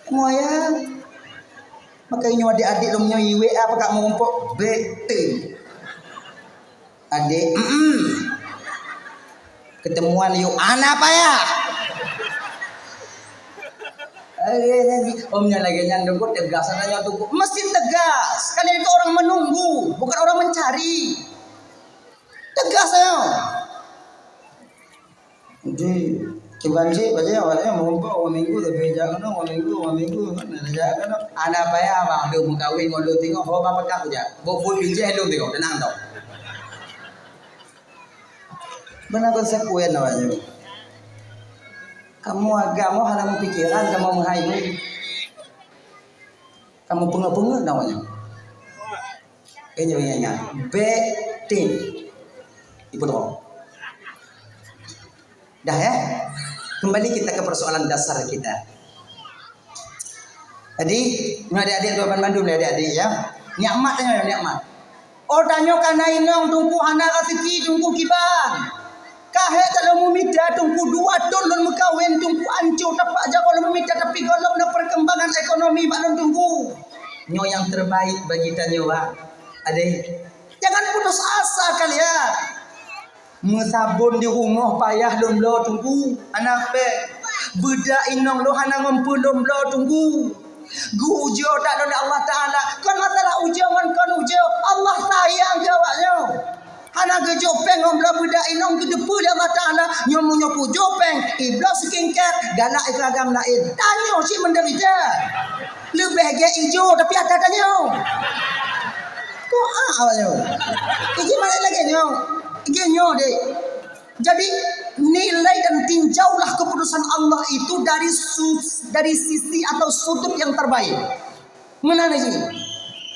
moya makanya adik-adik lo punya WA apa kak mau ngumpuk bete adik ketemuan yuk anak apa ya omnya lagi nyandung tegas anaknya tuh mesti tegas kalian itu orang menunggu bukan orang mencari tegas ayo jadi Kibanci baca awalnya mengumpul minggu tapi jangan minggu kan jangan ada apa ya bang dia mengkawin kalau tengok oh bapak kau aja bobot biji hello tengok tenang tau benar konsekuens namanya kamu agama hanya pikiran kamu menghayal kamu pengen namanya ini betin ibu dong dah ya. Kembali kita ke persoalan dasar kita. Tadi, adik-adik dua Bandung adik-adik ya. Nikmatnya nikmat. Oh tanyo kana inong tungku hana kasiki tungku kiban. Kahe kalau memita tungku dua ton dan mekawin tungku ancu tapak aja kalau memita tapi kalau na perkembangan ekonomi balon tunggu. Nyo yang terbaik bagi tanyo adik. Jangan putus asa kalian. Mesabun di rumah payah lomlo tunggu anak pe beda inong lo hana ngumpul lomlo tunggu gu ujo tak ada Allah Taala kan masalah ujo kan ujo Allah sayang jawabnya hana gejo peng lomlo beda inong ke depu Allah Taala nyomunyo ku jopeng iblis skincare galak itu agam lain tanyo si menderita lebih ge ijo tapi ada tanyo kok awalnya iki mana lagi nyo Genyo deh. Jadi nilai dan tinjaulah keputusan Allah itu dari sisi atau sudut yang terbaik. Mana sih?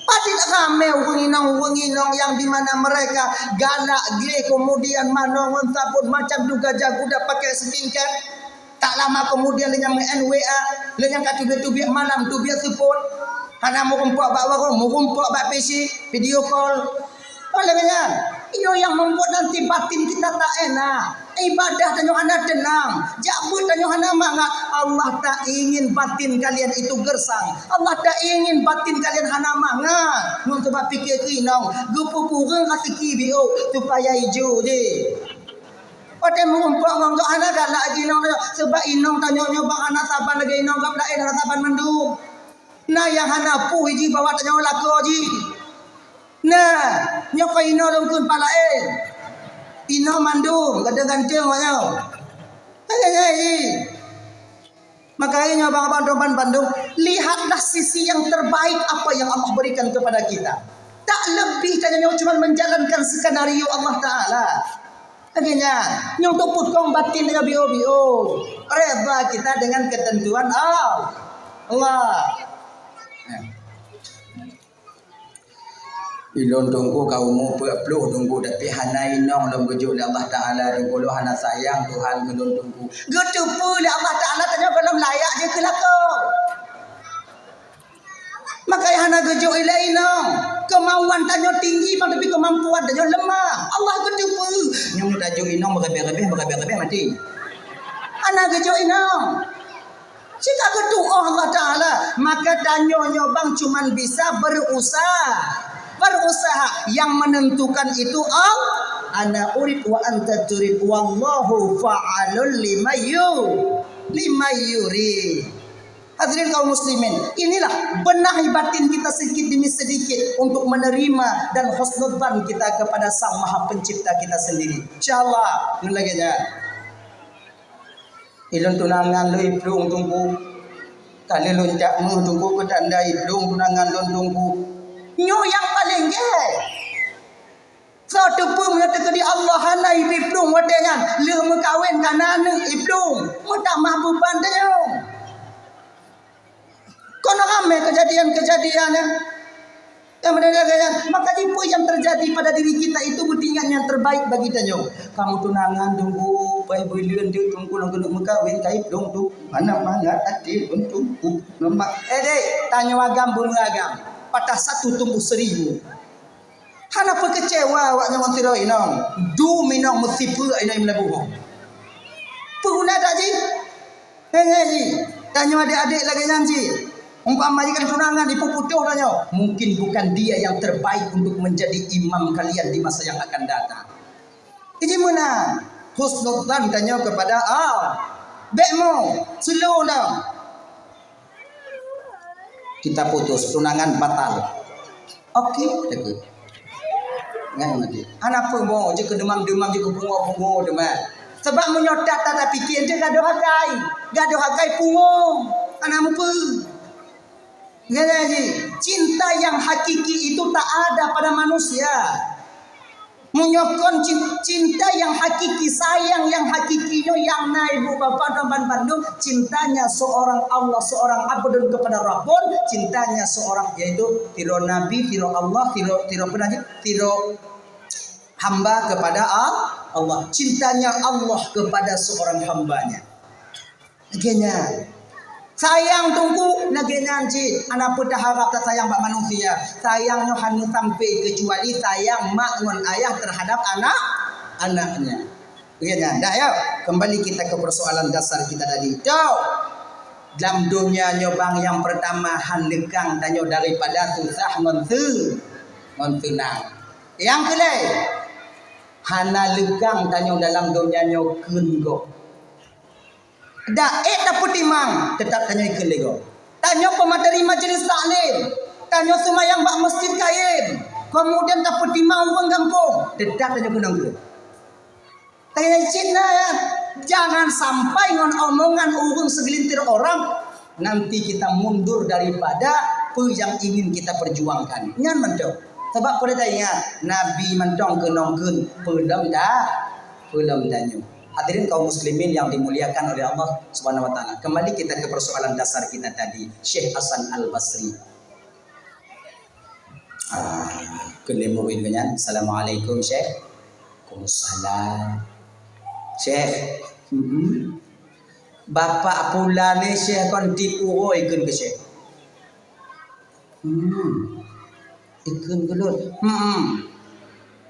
Pasti tak kame wenginong yang dimana mereka galak gile kemudian manongon sabun macam juga jago dah pakai skincare. Tak lama kemudian lenyang NWA, lenyang kat tubiak malam tubiak support. Hana mau kumpul bak warung, mau kumpul bak PC, video call. Oleh banyak. Ini yang membuat nanti batin kita tak enak. Ibadah tanyo hana tenang. Jabut tanyo hana mangat. Allah tak ingin batin kalian itu gersang. Allah tak ingin batin kalian hana mangat. Mun sebab fikir kinong, gupupurang kasi kibio supaya hijau je. Pada mengumpul ngongkok hana galak kinong sebab inong tanyo nyobang hana saban lagi inong gap lain hana saban mendung. Nah yang hana pu hiji bawa tanyo lako ji. Nah, nyoko ino lungkun palae. Ino mandung, ganteng wanyo. Makanya abang-abang Roban Bandung, lihatlah sisi yang terbaik apa yang Allah berikan kepada kita. Tak lebih hanya cuma menjalankan skenario Allah Ta'ala. Akhirnya, nyong tuput kong batin dengan bio-bio. Reda kita dengan ketentuan Allah. Ilon tunggu kaumu peluk tunggu tapi hana inong lom gejuk Allah Taala tunggu lo hana sayang Tuhan ngelon tunggu. Gitu pula Allah Taala tanya belum layak je kelako. Makanya hana gejuk ila inong. Kemauan tanya tinggi tapi kemampuan tanya lemah. Allah gitu pula. Nyong tajuk inong bergebeh mati. Hana gejuk inong. Jika kedua Allah Taala maka tanya nyobang cuman bisa berusaha yang menentukan itu ana urid wa anta turid wallahu fa'alul lima yurid. Hadirin kaum muslimin, inilah benahi batin kita sedikit demi sedikit untuk menerima dan husnudzan kita kepada Sang Maha Pencipta kita sendiri. Insyaallah ngelagenya. Ilun tunangan lu iplung tunggu. Kali loncat mu tunggu ke tanda iplung tunangan lun tunggu. Nyo yang paling satu pun mengatakan di Allah hana iplung wadangan le mekawin kanana iplung mudah mahbuban tanya kono rame kejadian-kejadian yang mendengarkan maka itu yang terjadi pada diri kita itu butingan yang terbaik bagi tanyo. Kamu tunangan tunggu bayi bulian dia tunggu lang kena mekawin kai iplung tu mana mangat ati untuk lemak dek tanya agam bunuh agam patah satu tumbuh 1000. Hana kecewa awaknya mentiro inong. Du minong musipu inong melabuh. Pengguna tak ji? Ji. Tanya adik-adik lagi nanti. Umpama jika tunangan dipuputuh tanya. Mungkin bukan dia yang terbaik untuk menjadi imam kalian di masa yang akan datang. Ini mana? Husnudzan tanya kepada Bekmo. Slow down. Kita putus tunangan batal. Okey, dekat. Ngan mati. Anak pun mau je ke demam-demam je ke bunga-bunga demam. Sebab menyodat tak fikir je gaduh hakai pungung. Anak apa? Ngan cinta yang hakiki itu tak ada pada manusia. Menyokong cinta yang hakiki, sayang yang hakikinya yang naik ibu bapa dan Bandung, cintanya seorang Allah, seorang abdun kepada Rabbun, cintanya seorang yaitu tiro Nabi, tiro Allah, tiro hamba kepada Allah, cintanya Allah kepada seorang hambanya. Akhirnya sayang tunggu nagenya anci anak pun dah harap tak sayang bak manusia sayangnya hanya sampai kecuali sayang mak ngon ayah terhadap anaknya. Begini dah ya kembali kita ke persoalan dasar kita tadi. Dalam dunia nyobang yang pertama handekang tanyo daripada susah ngontunang. Yang kedua hana legang tanyo dalam dunia nyo kengo. Tak putimang tetap tanya ikut lego. Tanya pemateri majlis taklim. Tanya semayang bak masjid kain. Kemudian tak putimang uang kampung. Tetap tanya kunang ke. Tanya Cina ya. Jangan sampai ngon omongan urung segelintir orang. Nanti kita mundur daripada apa yang ingin kita perjuangkan. Nyan mentong. Sebab pada tanya Nabi mentong ke nongken. Pelem tanya. Hadirin kaum muslimin yang dimuliakan oleh Allah Subhanahu wa taala. Kembali kita ke persoalan dasar kita tadi, Syekh Hasan Al-Basri. Kelembuin dengan Assalamualaikum Syekh. Waalaikumsalam. Syekh. Bapak pula ni Syekh kon tipu ikun ke Syekh. Ikun ke lun.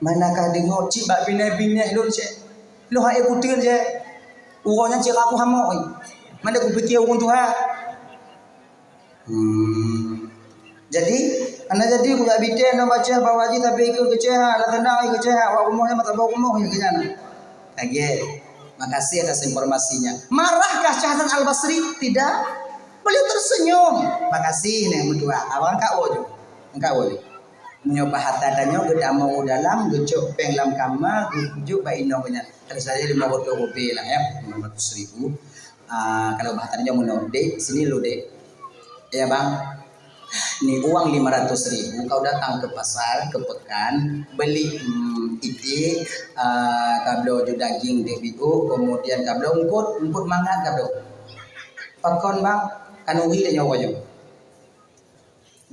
Manakah dengar cik bak bina-bina lun Syekh. Lu hai ikutin je. Urangnya cik aku hamoi. Mana aku fikir urang Tuhan. Jadi, anda jadi aku tak bitin nak baca bawa haji tapi ikut keceha, lah kena ikut keceha, awak rumahnya mata bawa rumah ya kena. Lagi, makasih atas informasinya. Marahkah Syekh Hasan Al Basri? Tidak. Beliau tersenyum. Makasih nih berdua. Awak kak wajib, engkau wajib. Menyoba hatadannya gedama dalam, gecok penglam kama, gujuk baino punya. Terus saja 500 rupiah lah ya, 500.000. Kalau bahatannya mau dek, sini lo dek. Ya bang. Nih uang 500.000 kau datang ke pasar ke pekan beli itik kablo ju daging DBO kemudian kablo ungkut mangan kablo pakon bang kanuri dan nyawa nyo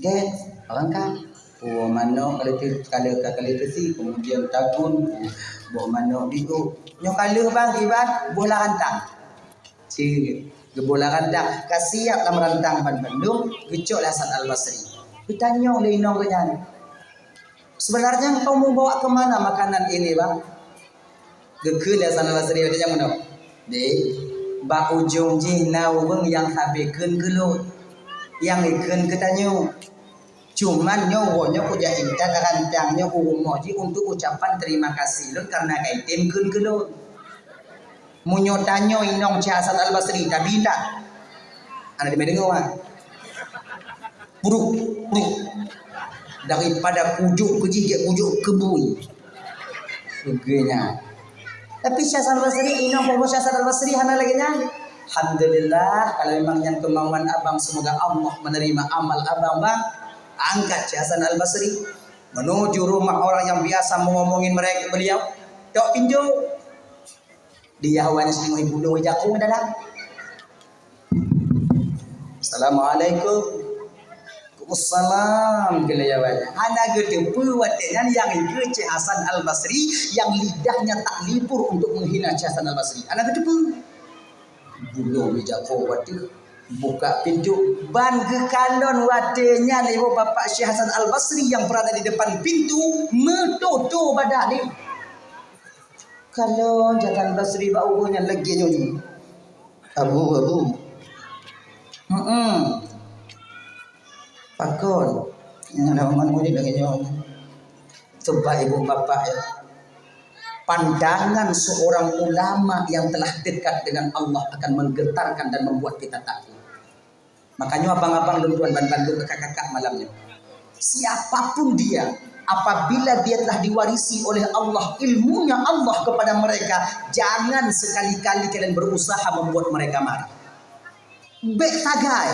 get orang kan buah manok kali tesi kemudian tabun buah manok bigo nyo kali bang ibat bola rantang si bola rantang kasiap dalam rantang Bandung gecok Hasan Al Basri ditanya oleh inong kenyan sebenarnya kau mau bawa kemana makanan ini bang gekun Hasan Al Basri dia mana deh bak ujung jinau bang yang habekun gelut yang ikun ketanya cuman nyawonya ku jainta rantangnya ku moji untuk ucapan terima kasih lun karena kaitim kun gelut munyo tanyo inong Syekh Hasan Al Basri tapi tak ada di mendengar buruk daripada pujuk ke jigit pujuk kebun begenya tapi Syekh Hasan Al Basri inong pomo Syekh Hasan Al Basri hana lagi nya alhamdulillah kalau memang yang kemauan abang semoga Allah menerima amal abang bang angkat Syekh Hasan Al Basri menuju rumah orang yang biasa ngomongin mereka beliau tok pinjau dia awalnya sering ibu doi jakung dalam. Assalamualaikum. Waalaikumsalam kelayawanya. Anak gede buatnya yang ikut Syekh Hasan Al Basri yang lidahnya tak libur untuk menghina Syekh Hasan Al Basri. Anak gede ibu doi jakung waktu buka pintu ban ke kalon wadenya ibu bapak Syekh Hasan Al Basri yang berada di depan pintu metoto badan ni. Kalau jangan Basri baunya lagi nyonya. Abu. Pakon. Yang ada man muni lagi nyonya. Coba ibu bapak ya. Pandangan seorang ulama yang telah dekat dengan Allah akan menggetarkan dan membuat kita takut. Makanya abang-abang dan tuan Bandung kakak-kakak malamnya. Siapapun dia, apabila dia telah diwarisi oleh Allah ilmunya Allah kepada mereka, jangan sekali-kali kalian berusaha membuat mereka marah. Bek tagai.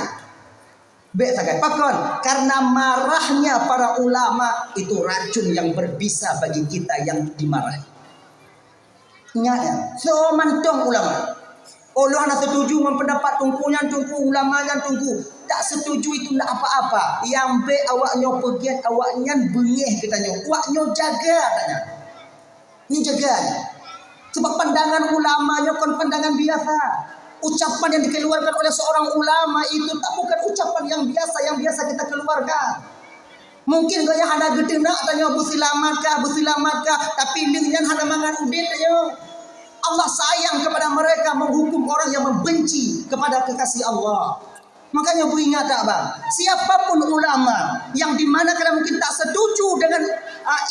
Pakon, karena marahnya para ulama itu racun yang berbisa bagi kita yang dimarahi. Ingat ya, so mantong ulama. Allah nak setuju mempendapat tungkunya tungku ulamanya tungku. Tak setuju itu tak apa-apa. Yang be awaknya pegiat awaknya bengih katanya. Awaknya jaga katanya. Ini jaga. Sebab pandangan ulamanya kan pandangan biasa. Ucapan yang dikeluarkan oleh seorang ulama itu tak bukan ucapan yang biasa kita keluarkan. Mungkin gaya hana gede nak tanya busilamatkah tapi lingnya hana mangan udit tanya. Allah sayang kepada mereka menghukum orang yang membenci kepada kekasih Allah. Makanya bu ingat tak bang, siapapun ulama yang dimana kalian mungkin tak setuju dengan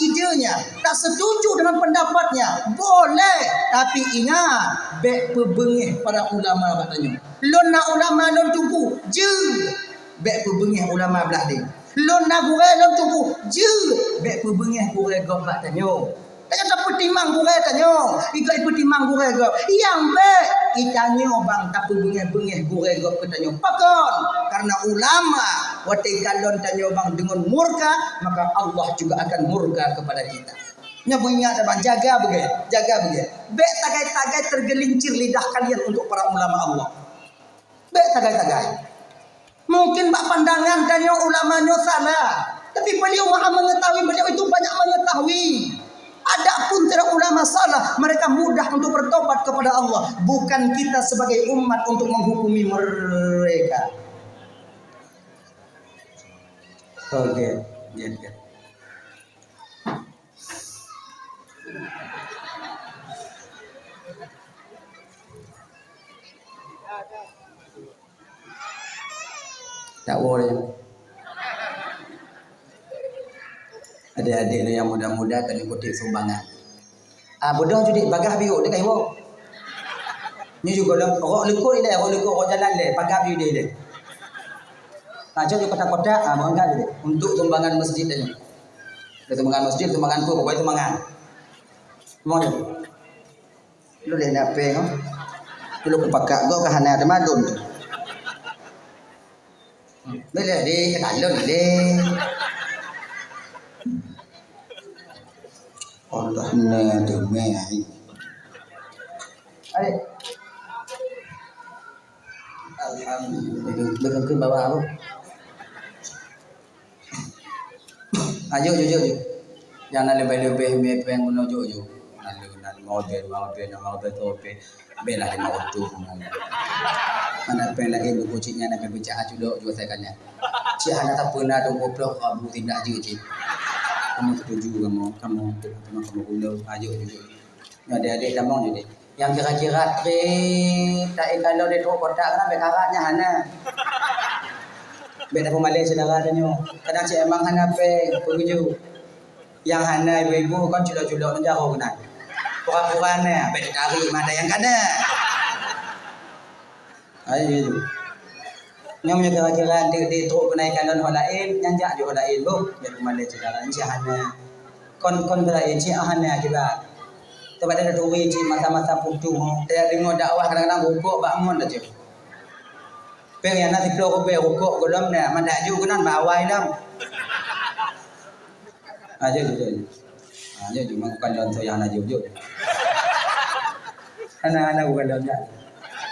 idenya, tak setuju dengan pendapatnya, boleh. Tapi ingat, bek pebengih para ulama katanya. Lon nak ulama lon tunggu, je bek pebengih ulama belah dia. Lon nak gure lon tunggu, je bek pebengih gure gop katanya. Tanya tak petimang gure tanya. Ikai petimang gure gop. Yang baik itanya bang tak bengih-bengih gure gop katanya. Pakon karena ulama watai kalon tanya bang dengan murka maka Allah juga akan murka kepada kita. Nya ingat bang jaga begitu. Bek tagai-tagai tergelincir lidah kalian untuk para ulama Allah. Bek tagai-tagai. Mungkin bak pandangan tanya ulamanya salah. Tapi beliau maha mengetahui, beliau itu banyak mengetahui. Adapun tidak ulama salah, mereka mudah untuk bertobat kepada Allah. Bukan kita sebagai umat untuk menghukumi mereka. Oke, ya. Dakwa dia. Adik-adik ni yang muda-muda kena kutip sumbangan. Bodoh juga bagah biuk dekat iwo. Ni juga orang lekuk dia, orang lekuk orang jalan dia, pagar biuk dia. Jadi kotak-kotak berangkat dia untuk sumbangan masjid dia. Sumbangan masjid, sumbangan tu, pokoknya sumbangan. Mau ni. Lu dia nak peng. Lu ku pakak go ke hana ada madun tu. Boleh dia kalon dia. Allah ne tu mai. Adik. Alhamdulillah. Betul bawa apa? Ayo. Jangan lebih-lebih mepeng menuju jo. Nan mau tu bela dia mau tu. Mana pen lagi lu kucingnya nak bicara juga saya kanya. Cik hana tak pernah tu goblok kamu tidak je. Kamu setuju kamu ulo ayo. Adik-adik damang je. Yang kira-kira tak kalau dia tu kotak kan bekaratnya hana. Beda pemalai saudara tanya. Kadang cik emang hana pe perju. Yang hana ibu-ibu kan culak-culak nan jauh kena. Pura-purana beda dari mana yang kana. Ayo. Nyom kira-kira dia tu kenaikan dan hal lain, nyanjak juga lain bu. Beda pemalai saudara cik hana. Kon berain cik hana kita. Sebab ada duit cik masa-masa putu. Dia dengar dakwah kadang-kadang rukuk bangun dah cik. Pengen nasi telur rukuk golom ni. Mandak juga kan bawai dah. Aja bukan daun saya hana jujur. Hana bukan daunnya.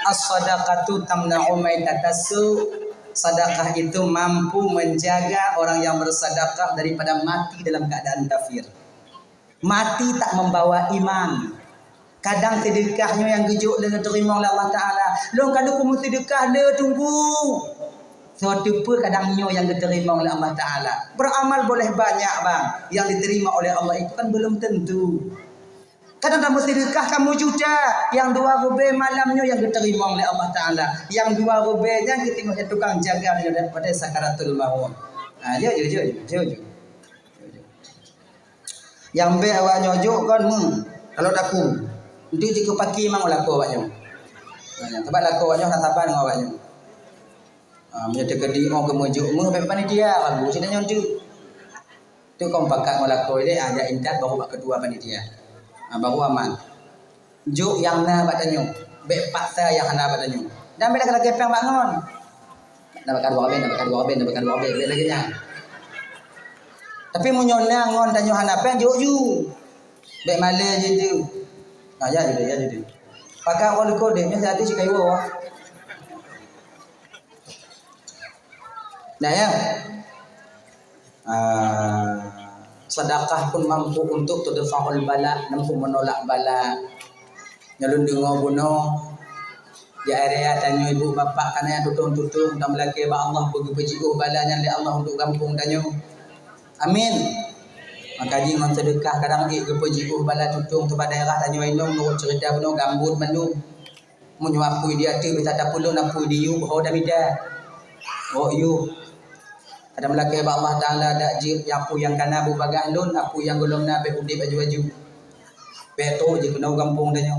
As-sadaqatu tamna'u maitatasu. Sedekah itu mampu menjaga orang yang bersedekah daripada mati dalam keadaan kafir. Mati tak membawa iman. Kadang sedekahnya yang gejuk dengan terima oleh Allah Ta'ala. Long kalau kamu sedekah dia tunggu. Suatu pun kadangnya yang diterima oleh Allah Ta'ala. Beramal boleh banyak bang. Yang diterima oleh Allah itu kan belum tentu. Kadang kamu sedekah kamu juta. Yang 2 rupiah malamnya yang diterima oleh Allah Ta'ala. Yang 2 rupiahnya kita tengok tukang jaga daripada sakaratul maut. Jujur. Yang be awak nyojuk kan kalau taku itu jika pagi mang laku awaknya. Sebab laku awaknya nak sabar dengan awaknya. Menjadi kedi mau kemujuk baik panitia lagu sidanya tu. Tu kau pakat laku ini aja intat baru bak kedua panitia. Baru aman. Juk yang na badannya. Baik paksa yang hana badannya. Dan bila kalau kepeng bangun. Nak bakar dua ben lagi nya. Tapi munyona ngon tanya hana pen ju. Baik male je tu. Ya jadi. Pakai orang kode nya jadi si kayu wah. Nah ya. Sedekah pun mampu untuk tudfa'ul bala, mampu menolak bala. Nyalun dengar buno di area tanya ibu bapa kana yang tutung tam laki ba Allah bagi balanya oleh Allah untuk kampung tanya. Amin. Maka ji ngon sedekah kadang ke pejiku bala tutung tu daerah tanya inong nurut cerita buno gambut mandu. Menyuapui dia tu bisa tak pulun apu diu ho dah bida. Oh you. Ada melaki ba Allah Taala dak ji apu yang kana bu bagah lun apu yang golong na be udip baju-baju. Beto je kena kampung tanya.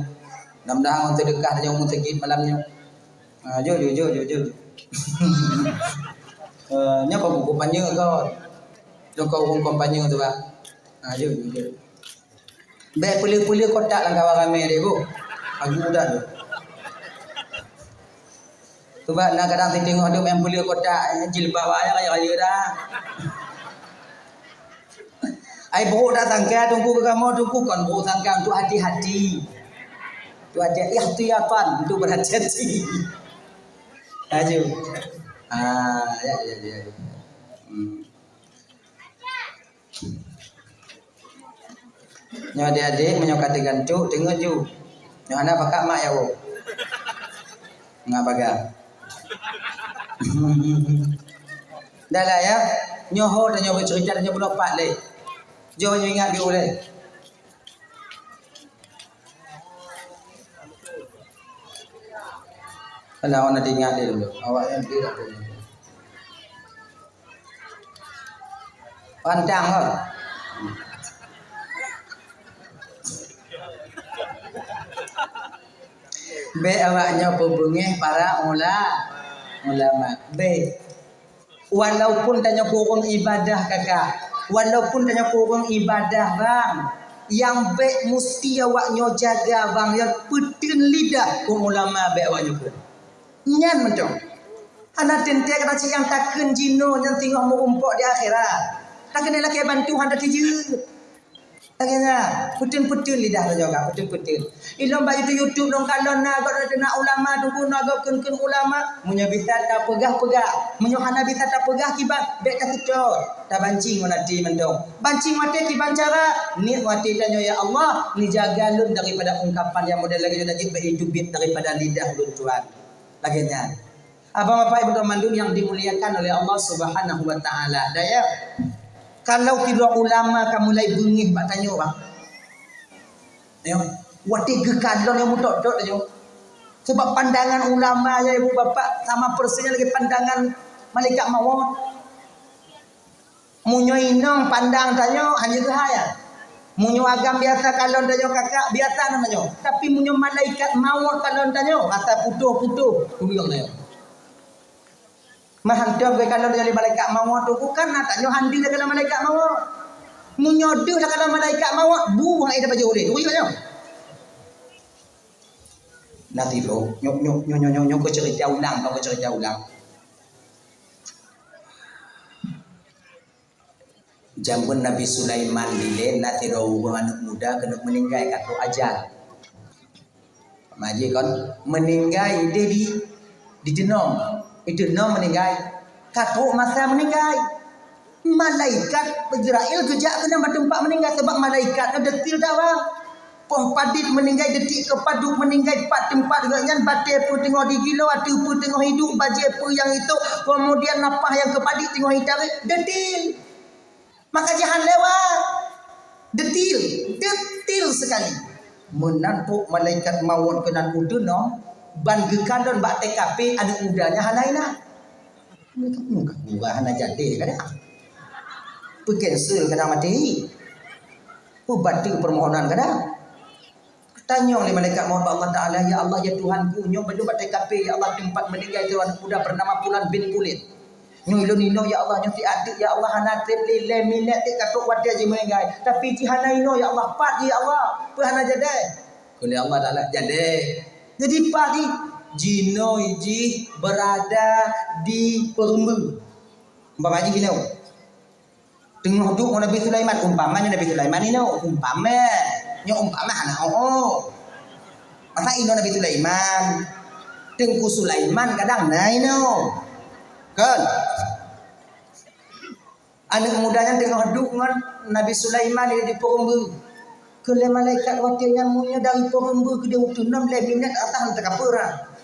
Mudah-mudahan ngon sedekah tanya mun sikit malamnya. Jujur. Nya kau buku panjang kau. Kau orang kampanye tu bah. Jujur. Baik pulih-pulih kotak lang kawan ramai dia bu. Aku dah tu. Sebab nak kadang saya tengok dia main pulih kotak jilbab ayah kaya dah. Ai buruk dah sangka tunggu ke kamu tunggu kan buruk sangka untuk hati-hati. Itu ada ikhtiatan untuk berhati-hati. Aju. Ya. Nyo adik-adik menyokati gantuk tengok ju. Nyo anak pakak mak ya wo. Ngap paga. Dah lah ya. Nyo ho dan nyo bercerita dan nyo berlopak le. Jo nyo ingat dia boleh. Kalau awak nak ingat dia dulu. Awak yang dia tak boleh. Pandang kau. B awaknya pembengih para ulama. B walaupun tanya kurang ibadah kakak, walaupun tanya kurang ibadah bang, yang baik mesti awaknya jaga bang, yang petin lidah ku ulama baik awaknya pun. Nyan macam. Anak tentek kata yang takkan jino yang tengok merumpok di akhirat. Takkan lelaki bantu hendak tijut. Takkannya putin-putin lidah tu juga, putin-putin. Ilmu bayi YouTube dong kalau nak ulama tu guna kun ulama, munyo bisa tak pegah-pegah, munyo hana bisa tak pegah kibat bek tak kecot. Tak bancing nanti mendong. Bancing mati ki bancara, ni mati tanya ya Allah, ni jaga lun daripada ungkapan yang model lagi jadi berhidup daripada lidah lun Tuhan. Laginya. Abang-bapak ibu teman yang dimuliakan oleh Allah Subhanahu wa taala. Daya. Kalau tidak ulama kamu mulai bengih bak tanya bang. Tengok, wati gekalon yang mutok-tok tanya. Sebab pandangan ulama ya ibu bapak sama persisnya lagi pandangan malaikat maut. Munyo inong pandang tanya hanya kehaya. Munyo agam biasa kalon tanya kakak biasa namanya. Tapi munyo malaikat maut kalon tanya rasa putuh-putuh tu bilang tanya. Mahantam ke kalau dari malaikat maut tu bukan nak tanya handi dah kalau malaikat maut. Munyodoh dah kalau malaikat maut buang air baju boleh. Tu juga nanti bro, nyok ke cerita ulang, kau ke cerita ulang. Jamun Nabi Sulaiman bila nanti roh anak muda kena meninggal kat tu ajal. Maji kan meninggal dia di denom. Itu no meninggal. Katuk masa meninggal. Malaikat Israel kerja kena tempat meninggal sebab malaikat ada detil dah bang. Poh padit meninggal detik ke paduk meninggal pat tempat gaknya batai pun tengok di gilo atu pun tengok hidup baju apa yang itu kemudian napah yang ke padit tengok hitam detil. Maka jangan lewat. Detil sekali. Menantuk malaikat maut kena udun no. Ban gekadon bak TKP anak mudanya hanaina. Muka gua hana jadi kada. Cancel kada mati. Batal permohonan kada. Tanya oleh malaikat maut Allah Taala, ya Allah ya Tuhanku, nyo belum bak TKP ya Allah tempat meninggal itu anak muda bernama Pulan bin Kulit. Nyo ilunino ya Allah nyo ti adik ya Allah hana tripli leminat tik katuk wadi aja meninggal. Tapi ti hanaino ya Allah pat ya Allah. Pe hana jadi. Oleh Allah Taala jadi. Jadi pagi jino iji berada di perumbu. Umpama aja gini. Tengah duduk Nabi Sulaiman. Umpamanya Nabi Sulaiman ini. Umpamanya anak masa ini Nabi Sulaiman. Tengku Sulaiman kadang naik no. Kan? Anak mudanya tengah duduk dengan Nabi Sulaiman di perumbu. Kele malaikat wakilnya munya dari perembu ke dia waktu 6 minit atas tak kapura.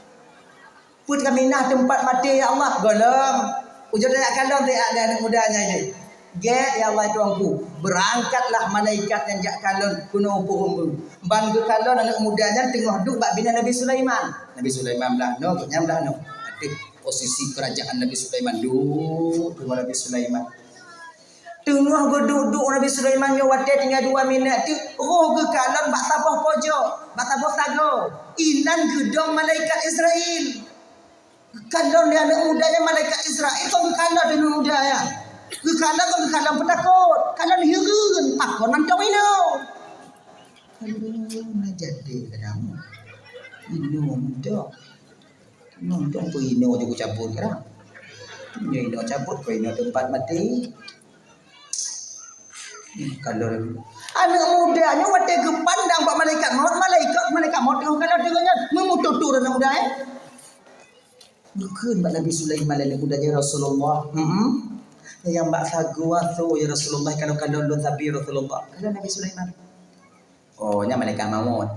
Put kami nah tempat mati ya Allah golong. Ujar nak kalong dia ada anak mudanya ini. Get ya Allah tuanku. Berangkatlah malaikat yang jak kalon kuno perembu. Ban ke kalon anak mudanya tengah duduk bak bina Nabi Sulaiman. Nabi Sulaiman belah no, nyam belah no. Ada posisi kerajaan Nabi Sulaiman duduk dengan Nabi Sulaiman. Tengah duduk Nabi Sulaiman yang wadah tinggal 2 minit tu roh ke kanan bak tabah pojok bak tabah sago inan gedong malaikat Israel kalau dia anak mudanya malaikat Israel kau ke kanan dengan muda ya ke kanan kau ke kanan penakut kanan hirun takut nantong ini aduh nak jadi kadang ini muda nantong tu ini aku cabut kadang ini cabut kau ini tempat mati. Kalau anak mudanya wate kepandang pak malaikat maut kalau dengannya memututur anak muda bukan pak Nabi Sulaiman anak mudanya Rasulullah yang mbak sagua tu ya Rasulullah kalau lu tapi Rasulullah kalau Nabi Sulaiman oh nya malaikat maut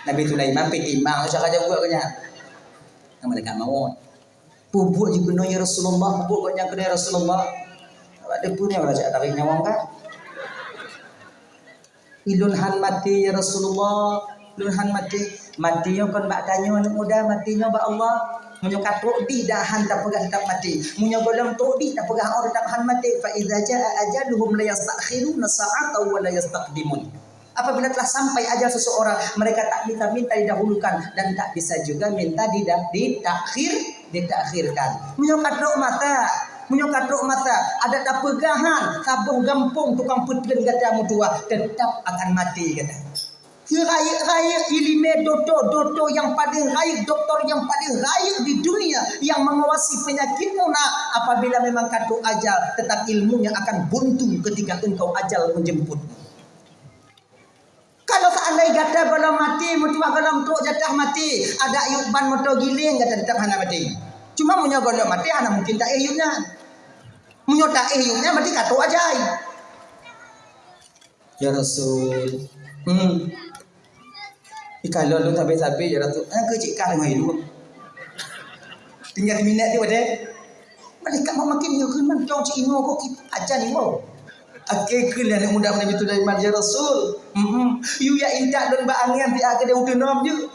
Nabi Sulaiman petimbang usah aja buat kanya malaikat maut bubuk juga ya Rasulullah bubuk kanya ke Rasulullah ada punya raja tarik nyawang kan ilunhan mati ya Rasulullah ilunhan mati matinya kan bak tanya anak muda matinya bak Allah Munyo katuk di dah han tak pegah tak mati. Munyo golong tok di tak pegah orang tak han mati. Fa idza jaa ajaluhum la yastakhiruna sa'atan wa la yastaqdimun. Apabila telah sampai ajal seseorang, mereka tak bisa minta didahulukan dan tak bisa juga minta ditakhirkan. Munyo katuk mata, ada tak pegahan, tabuh gampung tukang petlen kata mutua tetap akan mati kata. Rakyat ilmu doktor yang paling rakyat, doktor yang paling rakyat di dunia yang mengawasi penyakitmu nak, apabila memang katu ajal, tetap ilmunya akan buntu ketika engkau ajal menjemput. Kalau seandainya kata kalau mati, mutua kalau untuk jatah mati, ada ayub ban motor giling kata tetap hana mati. Cuma punya kalau mati hana mungkin tak ayubnya. Punya tak ayubnya mati katu ajal. Ya Rasul. Kalau lu sampai-sampai ya Rasul, kecik kali mai dulu. Tinggal minat dia pada. Mereka mau makin yo kun man jong cik ino kok aja ni mo. Ake kun anak muda Nabi Sulaiman ya Rasul. You ya indak don ba angin ti ake dia utenom je.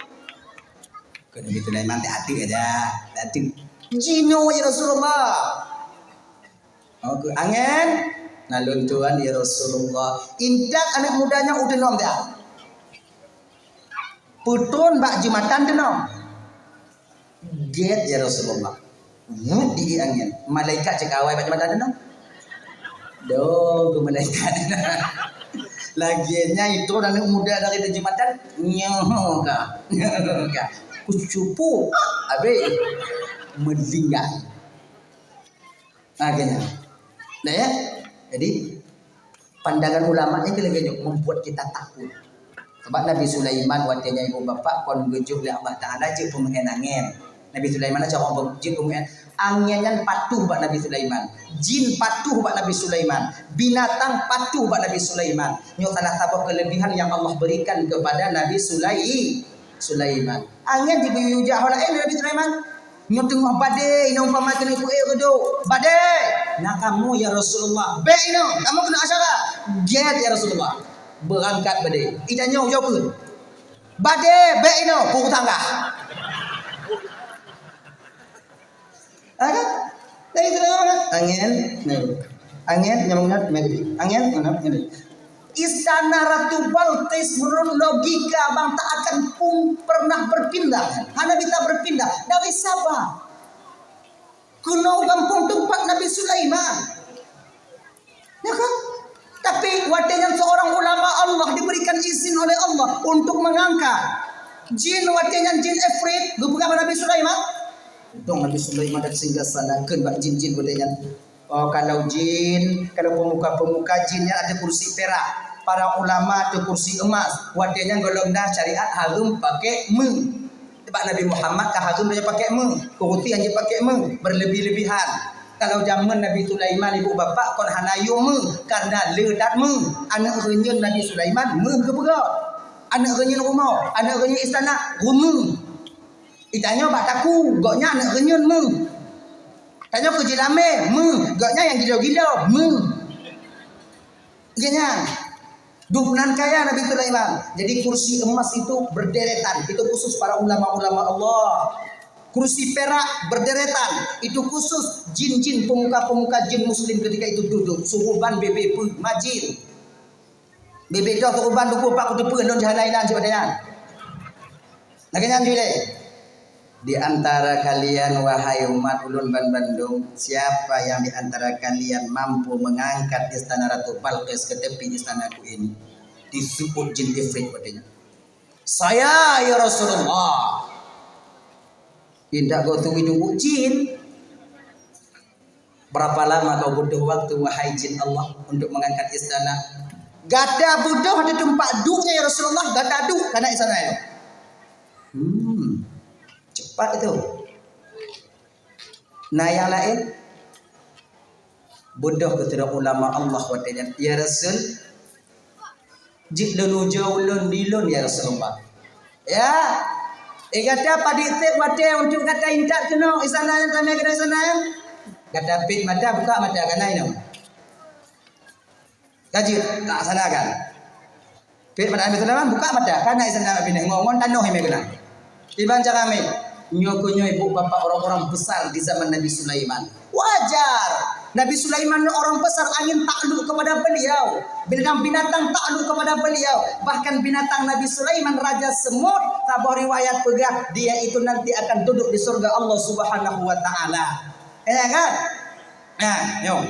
Kun Nabi Sulaiman tak hati aja. Hati. Jino ya Rasulullah. Oke, angin nalun tuan ya Rasulullah. Indak anak mudanya utenom dia. Putun bak jumatan tenang. Get ya Rasulullah. Di angin. Malaikat cakap awal bak jumatan tenang. Ke malaikat. Lagiannya itu anak muda dari jumatan. Nyoh kah. Kucupu. Habis. Melinggar. Akhirnya. Nah ya. Jadi. Pandangan ulama ini lagi membuat kita takut. Sebab Nabi Sulaiman watenya ibu bapa kon gejuh oleh Allah Taala je pemain angin. Nabi Sulaiman cara berjin pemain anginnya patuh bak Nabi Sulaiman. Jin patuh bak Nabi Sulaiman. Binatang patuh bak Nabi Sulaiman. Nyo salah satu kelebihan yang Allah berikan kepada Nabi Sulaiman. Angin dibuyu jahol Nabi Sulaiman. Nyo tengah badai ino umpama kena ku redo. Badai. Nak kamu ya Rasulullah. Be ino, kamu kena asyara. Get ya Rasulullah. Berangkat badai. Itanya jauh pun. Badai be ino pukul tangga. Ada? Dari mana? Angin nyamungnya megri. Angin mana? Istana Ratu Balqis menurut logika bang tak akan pernah berpindah. Hanya kita berpindah dari Sabah. Kuno kampung tempat Nabi Sulaiman. Ya kan? Tapi watenan seorang ulama Allah diberikan izin oleh Allah untuk mengangkat jin watenan jin Ifrit bukan Nabi Sulaiman. Dong Nabi Sulaiman dan sehingga sana bak jin-jin watenan. Oh kalau jin, kalau pemuka-pemuka jinnya ada kursi perak, para ulama ada kursi emas. Watenan golongan syariat harum pakai Sebab Nabi Muhammad harum dia pakai Kuruti hanya pakai berlebih-lebihan. Kalau zaman Nabi Sulaiman ibu bapa kon hanayu karena ledat anak renyun Nabi Sulaiman ke berat. Anak renyun rumah, anak renyun istana Itanya bak taku, goknya anak renyun Tanya ke jilame goknya yang gila-gila Ganya. Dukunan kaya Nabi Sulaiman. Jadi kursi emas itu berderetan, itu khusus para ulama-ulama Allah. Kursi perak berderetan, itu khusus jin-jin pemuka-pemuka jin muslim ketika itu duduk. Suruban bebe pun majin. Bebe dah suruban 24 kutu pun don jahanainan sebadanya. Lagi nyan jule. Di antara kalian wahai umat ulun ban Bandung, siapa yang di antara kalian mampu mengangkat istana Ratu Balqis ke tepi istanaku ini? Disebut jin Ifrit padanya. Saya ya Rasulullah. Tidak kau tunggu nunggu jin. Berapa lama kau butuh waktu wahai jin Allah untuk mengangkat istana? Gada butuh ada tempat duduknya ya Rasulullah. Gada duduk karena istana itu. Cepat itu. Nah yang lain butuh kepada ulama Allah watanya. Ya Rasul, jik lulu jauh lun dilun ya Rasulullah. Ya. Kata padik tip wate untuk kata intak kena isana yang tanah kena isana yang kata pit mata buka mata kena ini kajir tak sana kan pit mata ambil buka mata karena isana pindah ngomong tanah yang kena iban cara kami Nyoko-nyo ibu bapak orang-orang besar di zaman Nabi Sulaiman. Wajar. Nabi Sulaiman orang besar, angin takluk kepada beliau. Binatang takluk kepada beliau. Bahkan binatang Nabi Sulaiman, Raja Semut, tabah riwayat pegang, dia itu nanti akan duduk di surga Allah Subhanahu wa Ta'ala. Ya kan? Nah, yuk.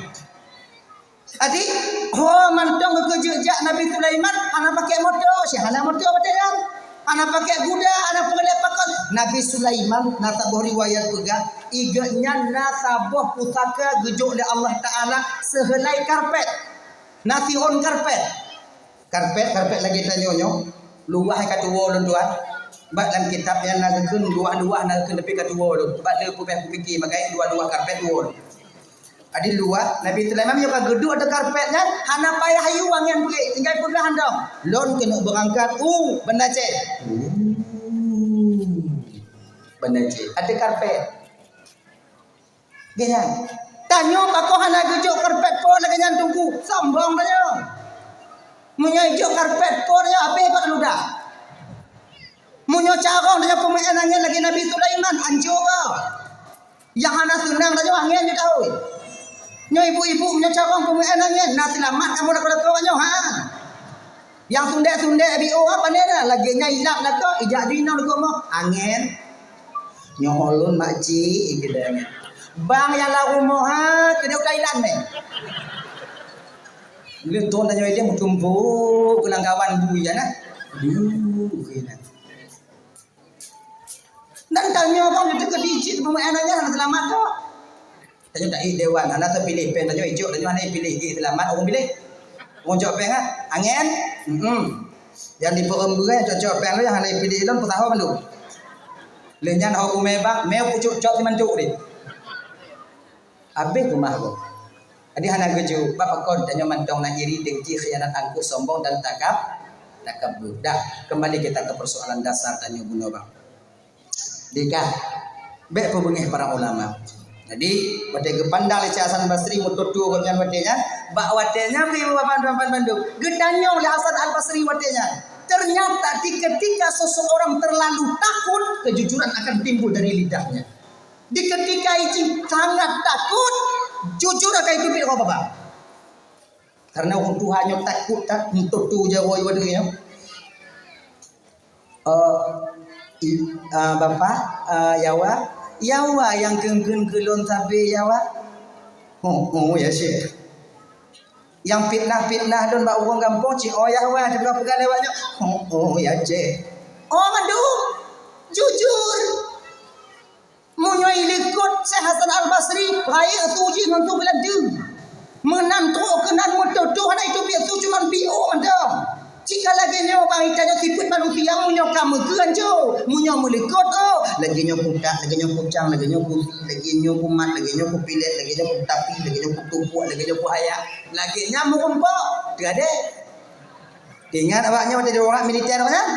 Adi, mantong kejejak Nabi Sulaiman, anak pakai motor, siapa motor betul kan? Anak pakai kuda, anak pengelap pakon. Nabi Sulaiman natabah riwayat juga, iganya natabah pusaka gejuk oleh Allah Taala sehelai karpet. Nasi on karpet. Karpet lagi tanyonyo. Luah kata ulun tuan. Bak dalam kitab yang nagakeun luah nagakeun lebih kata ulun. Bak dia fikir makai dua karpet ulun. Adi luar Nabi Sulaiman juga geduk ada karpetnya, hana payah hayu wangian pergi, tinggal pegahan dong. Lon kena berangkat, benda cek. Benda cek, ada karpet. Ganyan. Tanya pakoh hana geduk karpet pun lagi yang tunggu, sambung tanya. Menyajuk karpet pun ya apa pak ludah. Munyo carong tanya pemain angin lagi Nabi Sulaiman hancur kau. Yang hana senang tanya angin je tahu. Nyo ibu-ibu nyo carong pemain angin, nak selamat kamu nak kau nyo Yang sundek bio apa ni dah lagi nyailat nak kau ijak dina nak mau angin. Nyo holun makcik igedanya. Bang yang lagu moha kedau Thailand ni. Lu tuan tanya dia mutumpu kelang kawan buya nah. Kena. Dan tanya bang itu ke digit pemain angin nak selamat kau. Tanya tak dewan, anak terpilih pen, tanya hijau, tanya mana pilih, selamat orang pilih. Orang cok pen kan, angin, yang di perempuan cok pen lu yang hanya pilih lon petahun lu. Lenyan aku mebak, pucuk cok timan cuk ni. Habis rumah aku. Adi hana geju, bapak kon tanya mantong nak iri, dengki, khianat, angkuh, sombong dan takabur. Dah, kembali kita ke persoalan dasar tanya guna bang. Dika, baik pembengih para ulama. Jadi, pada kepandang leceh Hasan Basri mututu dengan watenya, bak watenya beri bapak Bandung. Gedanya oleh Hasan Al Basri watenya. Ternyata ketika seseorang terlalu takut, kejujuran akan timbul dari lidahnya. Di ketika itu sangat takut, jujur akan itu bila bapak. Karena orang Tuhannya takut tak mututu Jawa wadenya. Bapak, Yawa yang kengken kelon tabe yawa. Ya syekh. Yang fitnah don bak orang kampung cik yawa dia berapa kali lewatnya. Ya syekh. Mandu. Jujur. Munyai likut Syekh Hasan Al Basri, raya tuji ngantu beladu. Menantu kenan mututu hana itu biar tu cuma bio mandam. Jika lagi nyo bang itanya siput manusia munyo kamu keanjo, munyo melikot lagi nyo putak, lagi nyo pucang, lagi nyo pusi, lagi nyo kumat, lagi nyo kupilet, lagi nyo tapi, lagi nyo kutumpuk, lagi nyo kuhayak, lagi nyamuk empok, tiada. Ingat abaknya ada orang militer kan?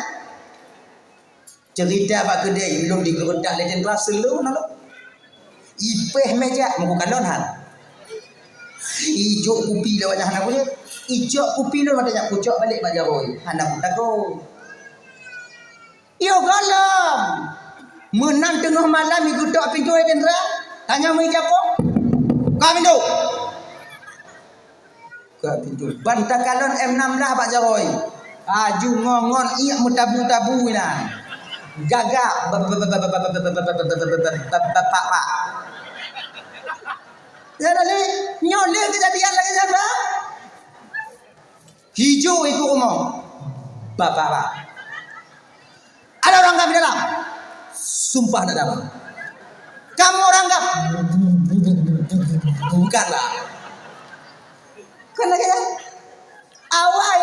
Cerita abak kedai belum digeredak legend kelas selu nalo. Ipeh meja muka lonhan. Ijo kupi lewatnya anak punya. Ijo kupi lu matanya pucuk balik mak jaroi. Anak pun takut. Yo galam. Menang tengah malam iku tok pintu Hendra. Tanya mai japo. Ka pintu. Ka pintu. Bantah kalon M6 lah pak jaroi. Aju ngongon iya mutabu-tabu nah. Gagak bapak. Ya dali nyoleh kejadian lagi siapa? Hijau itu umum. Bapak. Ada orang gak di dalam? Sumpah ada dalam. Kamu orang gak? Bukanlah. Kan lagi ya? Awai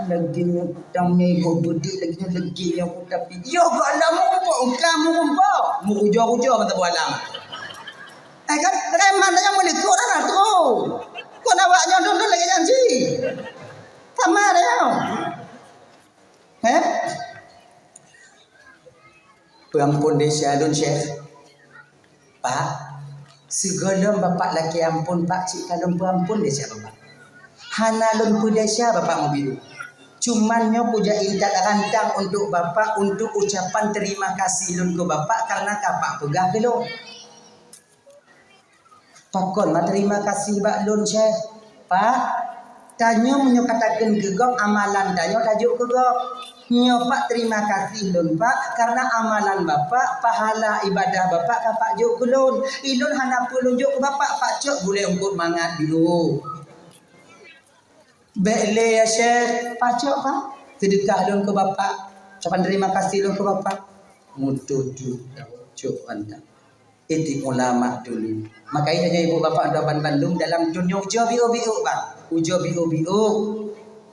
lagi nyutangnya ibu budi lagi yang tapi yo gak ada kamu mumpau mau ujung kata bualam. Kan reman aja mau dikoran atau kau nawaknya dulu lagi janji sama dia. Pengampun desa don Syekh. Pak, segala bapak laki ampun pak cik kalon pengampun desa bapak. Hana lon desa bapak mau biru. Cuman nyo puja ingat rantang untuk bapak untuk ucapan terima kasih lun ke bapak karena kapak pegah belum. Pakon mah terima kasih bak lun Syekh. Pak, tanyo menyo katakan gegok amalan tanyo tajuk gegok. Nyo pak terima kasih lun pak karena amalan bapak pahala ibadah bapak kapak juk kulun. Ilun hana pulun juk bapak pak cok boleh ungkut mangat dulu. Bele ya Syekh, pacok pak. Sedekah lun ke bapak. Ucapan terima kasih lun ke bapak. Mutudu cok anda. Itu ulama dulu. Makanya ibu bapak Daban Bandung dalam dunia ujo biu bang. Ujo biu.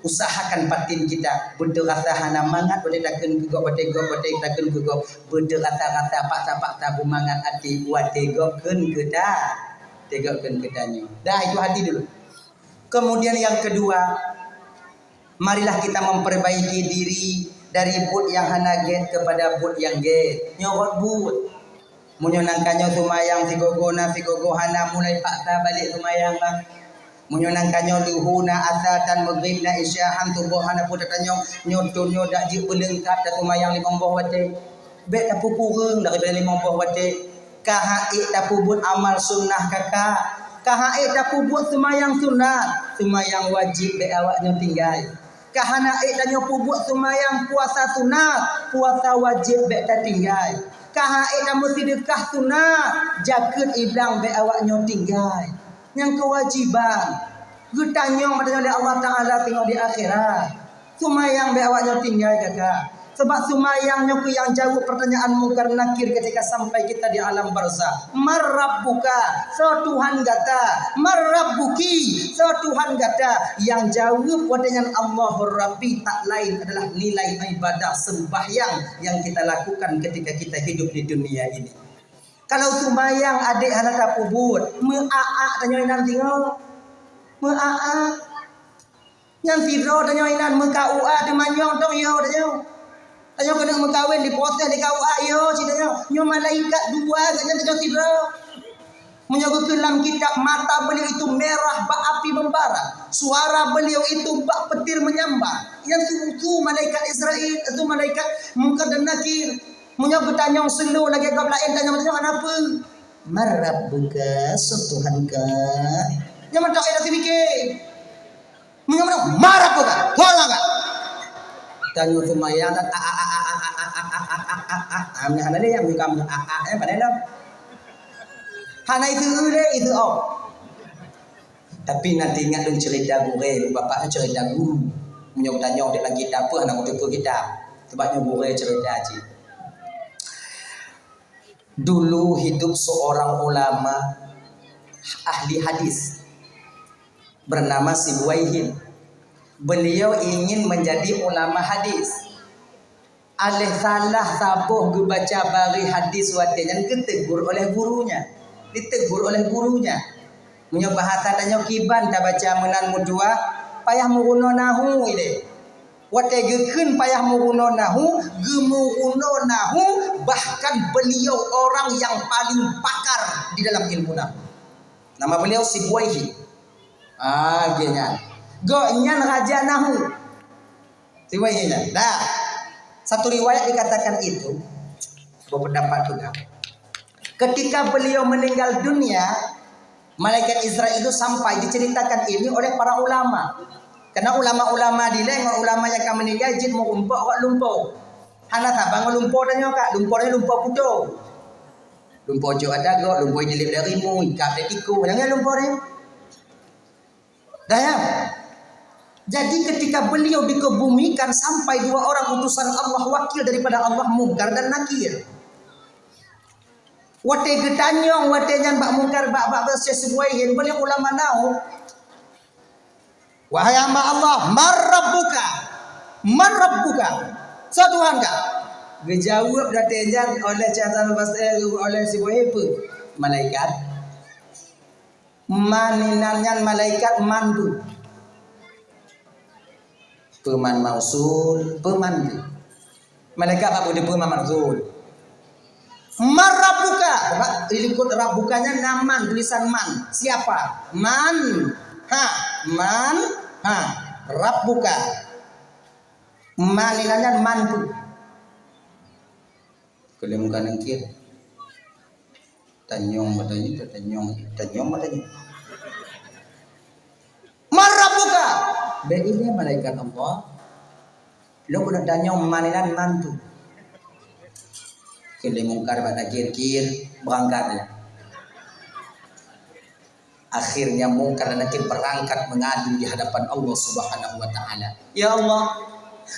Usahakan batin kita. Benda rasa hana mangat boleh takkan gugok boleh takkan gugok. Benda rasa pak tabu mangat hati buat tegokkan kedah. Tegokkan kedahnya. Dah itu hati dulu. Kemudian yang kedua, marilah kita memperbaiki diri dari but yang hana get kepada but yang get. Nyawat but. Munyonangkanyo sumayang si gogo hana mulai paksa balik sumayang bang. Munyonangkanyo luhuna asatan maghribna isyahan tubuh hana putatanya nyotonyo dak ji belengkap dak sumayang 5 boh wate. Bet tapu kurang daripada 5 boh wate. Kahaik tapu but amal sunnah kakak. Kahaik tapu buat semayang sunat, semayang wajib be awaknya tinggal. Kahanaik dan nyopu buat semayang puasa sunat, puasa wajib be tak tinggal. Kahaik dan mesti dekah sunat, jaket iblang be awaknya tinggal. Yang kewajiban, getanyong pada oleh Allah Taala tengok di akhirat. Semayang be awaknya tinggal kakak. Sebab sumayangnya ku yang jawab pertanyaan mungkar nakir ketika sampai kita di alam barzah. Marrabbuka, so Tuhan gata. Marrabbuki, so Tuhan gata. Yang jawab dengan Allahur Rabbi tak lain adalah nilai ibadah sembahyang yang kita lakukan ketika kita hidup di dunia ini. Kalau sumayang adik anak tapubut, me'aak tanya nanti ngau. Me'aak. Yang siro tanya inan mekau'a demanyong tong yo tanya. Ayo kena mengkawin di poster di KUA yo cidanya nyo malaikat dua ganya tengok tidro menyebut dalam kitab mata beliau itu merah bak api membara suara beliau itu bak petir menyambar yang itu malaikat Israel itu malaikat Munkar dan Nakir menyebut tanyong selu lagi kau lain tanya apa marabbuka Tuhan ka yang tak ada fikir menyebut marabbuka tolong ka tanya sumayang dan amnya hana yang kamu pada dalam hana itu tapi nanti ingat dong cerita gue bapaknya cerita guru menyok tanya dia lagi apa anak untuk kita sebabnya gue cerita aja dulu hidup seorang ulama ahli hadis bernama Si Buaihin. Beliau ingin menjadi ulama hadis. Alih salah sabuh baca bari hadis watinya ditegur oleh gurunya. Ditegur oleh gurunya. Punya bahasa tanya kiban tak baca menan mudua payah muguno nahu ile. Wate gekeun payah muguno nahu, gemuguno nahu bahkan beliau orang yang paling pakar di dalam ilmu nahu. Nama beliau Si Buaihin. Gini. Go'nyan raja nahu. Riwayatnya. Dah. Satu riwayat dikatakan itu berpendapat juga. Ketika beliau meninggal dunia, malaikat Israel itu sampai diceritakan ini oleh para ulama. Karena ulama-ulama dileng ulama yang akan meninggal jid mau umpuk kok lumpuh. Hana sabang lumpuh dan nyokak, lumpuhnya lumpuh putu. Lumpuh jo ada go, lumpuh dilip dari mu, ikap dari tiku. Jangan lumpuh dia. Dah ya. Jadi ketika beliau dikebumikan sampai 2 orang utusan Allah wakil daripada Allah Munkar dan Nakir. Wate getanyong wate nyan bak Munkar bak sesuaiin beliau ulama nahu. Wahai hamba Allah, man rabbuka. So Tuhan ka. Dijawab datenjan oleh catatan oleh si Buaihin malaikat. Maninanyan malaikat mandu. Peman mausul, peman. Malaikat apa dia peman mausul? Marabuka. Ikut rabukanya naman tulisan man. Siapa? Man. Man. Rabbuka. Maninanya mantu. Kalau kanan kiri. Tanyong matanya, tanyong matanya. Marabuka. Ini malaikat Allah. Lo kena tanyong maninan mantu. Kalau mungkar pada kir berangkat. Akhirnya mungkar dan nakir berangkat mengadu di hadapan Allah Subhanahu wa taala. Ya Allah,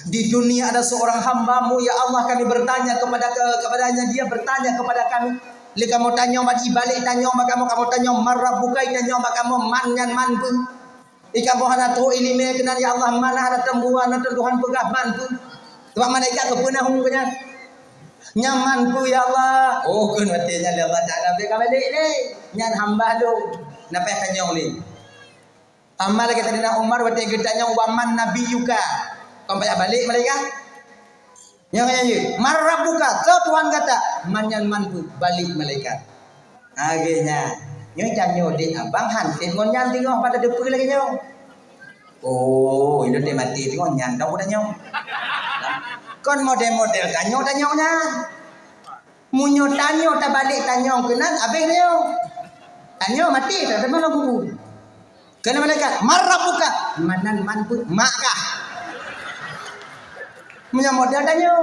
di dunia ada seorang hamba-Mu, ya Allah, kami bertanya kepadanya, dia bertanya kepada kami. Li kamu tanya mati balik tanya kamu tanya marabukai tanya kamu manyan mantu. Ikamu hana tu ilime kenan ya Allah mana ada tembuan ada Tuhan pegah mantu. Tuhan malaikat kepunah hungkanya. Nyamanku ya Allah. Oh kun watenya Allah Taala be balik ni. Nyan hamba lu. Napa tanya ni? Amal kita dina Umar wate gedanya waman nabiyuka. Kau balik malaikat. Yang nyanyi, marabuka, so Tuhan kata, manyan mantu balik malaikat. Akhirnya, nyoy janyo di abang hantin ngonyan tengok pada depan lagi nyoy. Oh, itu dia mati tengok nyan dah udah nyoy. Kon model-model tanyo-tanyonya. Munyo tanyo tak balik tanyo kenan abeh nyoy. Tanyo mati tak ada mana bubu. Kena malaikat, marabuka, manan mantu makah. Punya modal tanya.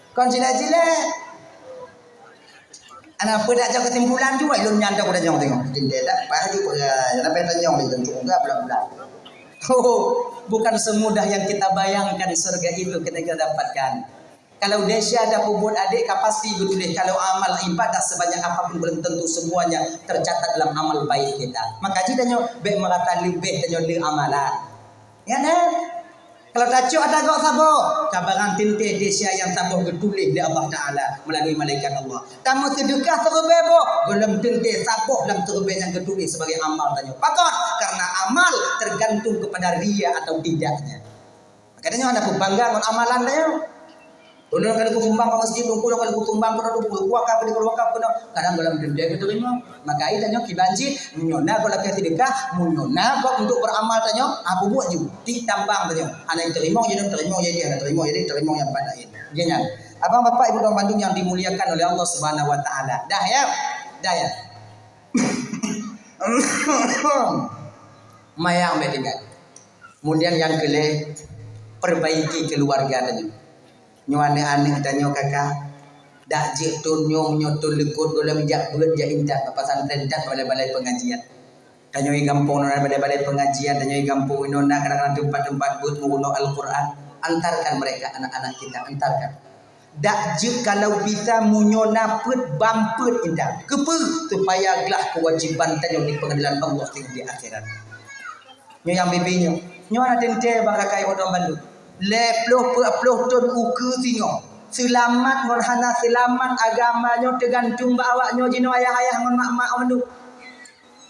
Kon sila-sila. Anak pedak jauh kesimpulan juga. Ilum nyanda pada jauh tengok. Tidak tak. Pak juga. Sampai tanya. Juga belah-belah. Oh, bukan semudah yang kita bayangkan surga itu kita dapatkan. Kalau desa ada pubut adik pasti betul. Kalau amal ibadah sebanyak apapun belum tentu semuanya tercatat dalam amal baik kita. Maka jika tanya. Baik mengatakan lebih tanya di amalan. Ya kan? Kalau tajuk ada kau sabo, kabaran tinte desa yang sabo getulis di Allah Taala melalui malaikat Allah. Tamu sedekah terbebo, belum tinte sabo dalam terbe yang getulis sebagai amal tanya. Pakon karena amal tergantung kepada ria atau tidaknya. Makanya ada kebanggaan amalan tanya. Kalau kalau aku sumbang ke masjid, kalau aku sumbang kalau aku wakaf kadang dalam denda kita terima. Maka itu tanya kibanji, munyona kalau kita sedekah, munyona kok untuk beramal tanya, apa buat juga, ditambang tanya. Anak terima jadi anak terima yang pada ini. Jangan. Abang bapak ibu orang Bandung yang dimuliakan oleh Allah Subhanahu wa taala. Dah ya. Mayang betingan. Kemudian yang kelima, perbaiki keluarga tanya. Nyo aneh-aneh tanya kakak. Dak jik tu nyo tu lekut dalam jak bulat jak indah papasan tendat balai-balai pengajian. Tanya i kampung nona balai-balai pengajian, tanya i kampung nona kadang-kadang tempat-tempat buat menguno Al-Qur'an. Antarkan mereka anak-anak kita, antarkan. Dak jik kalau bisa munyona put bamput indah. Kepe supaya gelah kewajiban tanya di pengadilan Allah di akhirat. Nyo yang bibinya. Nyo ana tente barakai orang Bandung. Leploh ton uku tingo. Selamat ngon hana selamat agamanya tergantung awaknya jino ayah-ayah ngon mak-mak mandu.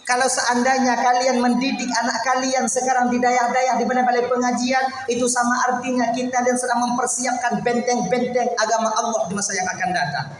Kalau seandainya kalian mendidik anak kalian sekarang di daerah-daerah di balai-balai pengajian, itu sama artinya kita dan sedang mempersiapkan benteng-benteng agama Allah di masa yang akan datang.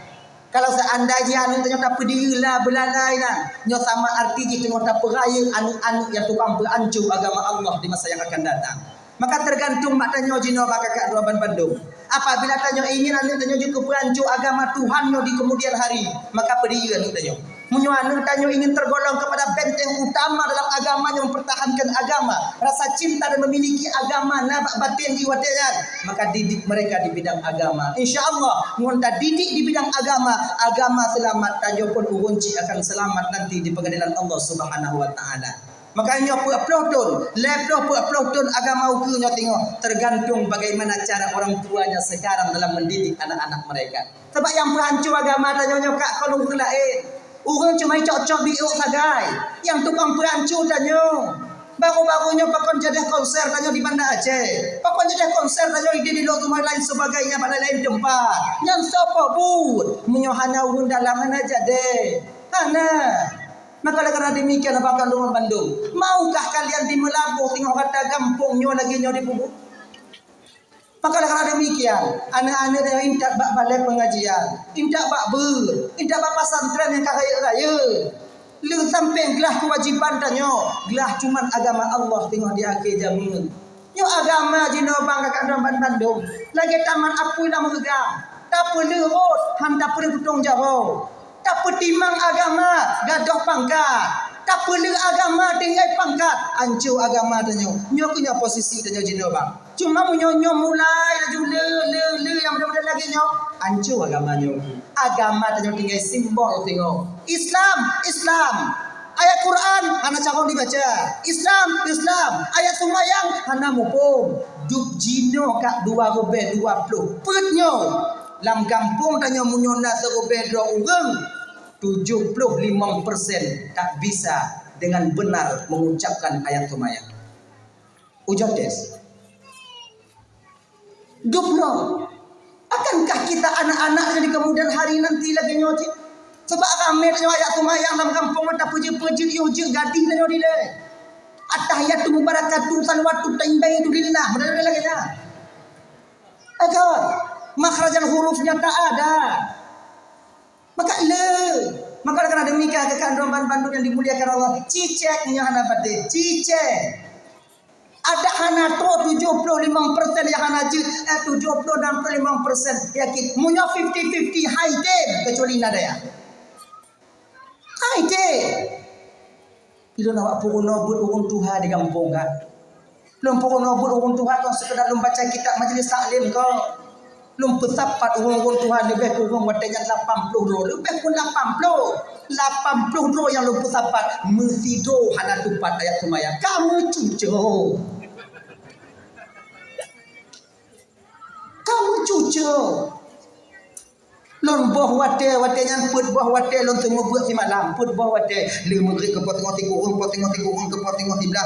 Kalau seandainya anu ternyata pedilah belalainan, nyo sama artinya ternyata peraya anu-anu yang tukang berancur agama Allah di masa yang akan datang. Maka tergantung mak tanya jino baka kat Ruaban Bandung. Apabila tanya ingin anu tanya juga berancur agama Tuhan di kemudian hari, maka pedilah anu tanya. Munyo anu tanya ingin tergolong kepada benteng utama dalam agama yang mempertahankan agama, rasa cinta dan memiliki agama nabak batin jiwatnya, maka didik mereka di bidang agama. Insyaallah ngonta didik di bidang agama selamat tanya pun urunci akan selamat nanti di pengadilan Allah Subhanahu wa taala. Makanya puak-puak agama ukunya tengok tergantung bagaimana cara orang tuanya sekarang dalam mendidik anak-anak mereka. Sebab yang perancur agama tanya kak kalau lain. Orang cuma cocok biuk sagai. Yang tukang perancur tanya. Baru-barunya pakon jadi konser tanya di Banda Aceh. Pakon jadi konser tanya di luar rumah lain sebagainya pada lain tempat. Yang siapa pun menyohana urun dalam aja deh. Hana. Maka karena demikian apakah rumah Bandung? Maukah kalian di Melabuh tengok kata kampungnya lagi nyo di Bubuk? Maka karena demikian, anak-anak yang intak bak balai pengajian, intak bak intak bak pesantren yang kaya-kaya. Lu sampai gelah kewajiban tanya, gelah cuman agama Allah tengok di akhir zaman. Yo agama jino bang kakak Ramban Bandung. Lagi taman apui dah megang. Tak perlu rot, ham tak perlu kutong jauh. Tak pertimang agama, gadoh pangkat. Tak perlu agama tinggal pangkat. Ancu agama tanya. Nyo punya posisi tanya jino bang. Cuma menyo mulai laju le yang mudah-mudah lagi nyo. Ancu agama nyo. Agama tanya tinggal simbol tengok. Islam. Ayat Quran hana cakap dibaca. Islam. Ayat sembahyang hana mupung. Duk jino kat 2020. Petnyo. Lam kampung tanya munyona serobe dua orang. 75% tak bisa dengan benar mengucapkan ayat sembahyang. Ujar des. Duplo. Akankah kita anak-anak di kemudian hari nanti lagi nyoji? Sebab kami tanya ayat sembahyang dalam kampung mata puji-puji yo gading tanya dile. At-tahiyatu mubarakatuh salawatu tayyibah itu lillah. Benar lagi ya. Agar makhrajal hurufnya tak ada. Maka karena demikian kakak Ramban Bandung yang dimuliakan Allah, ciceknya hana pate. Cicek. Ada hana to 75% yang hana jut 70 dan 65% yakin. Munya 50-50 high day kecuali nada ya. Hai deh. Ilo nak pukul nobut urung Tuhan di kampung kan. Lom pukul nobut urung Tuhan kau sekedar lom baca kitab majlis taklim kau. Lom petapat urung Tuhan lebih kurang watanya 80 lebih pun 80 yang lom petapat mesti do hana tupat ayat semaya. Kamu cucu. Lon boh wate nyan put boh wate lon temu buat si malam put boh wate le maghrib ke potong urung ke potong tiblah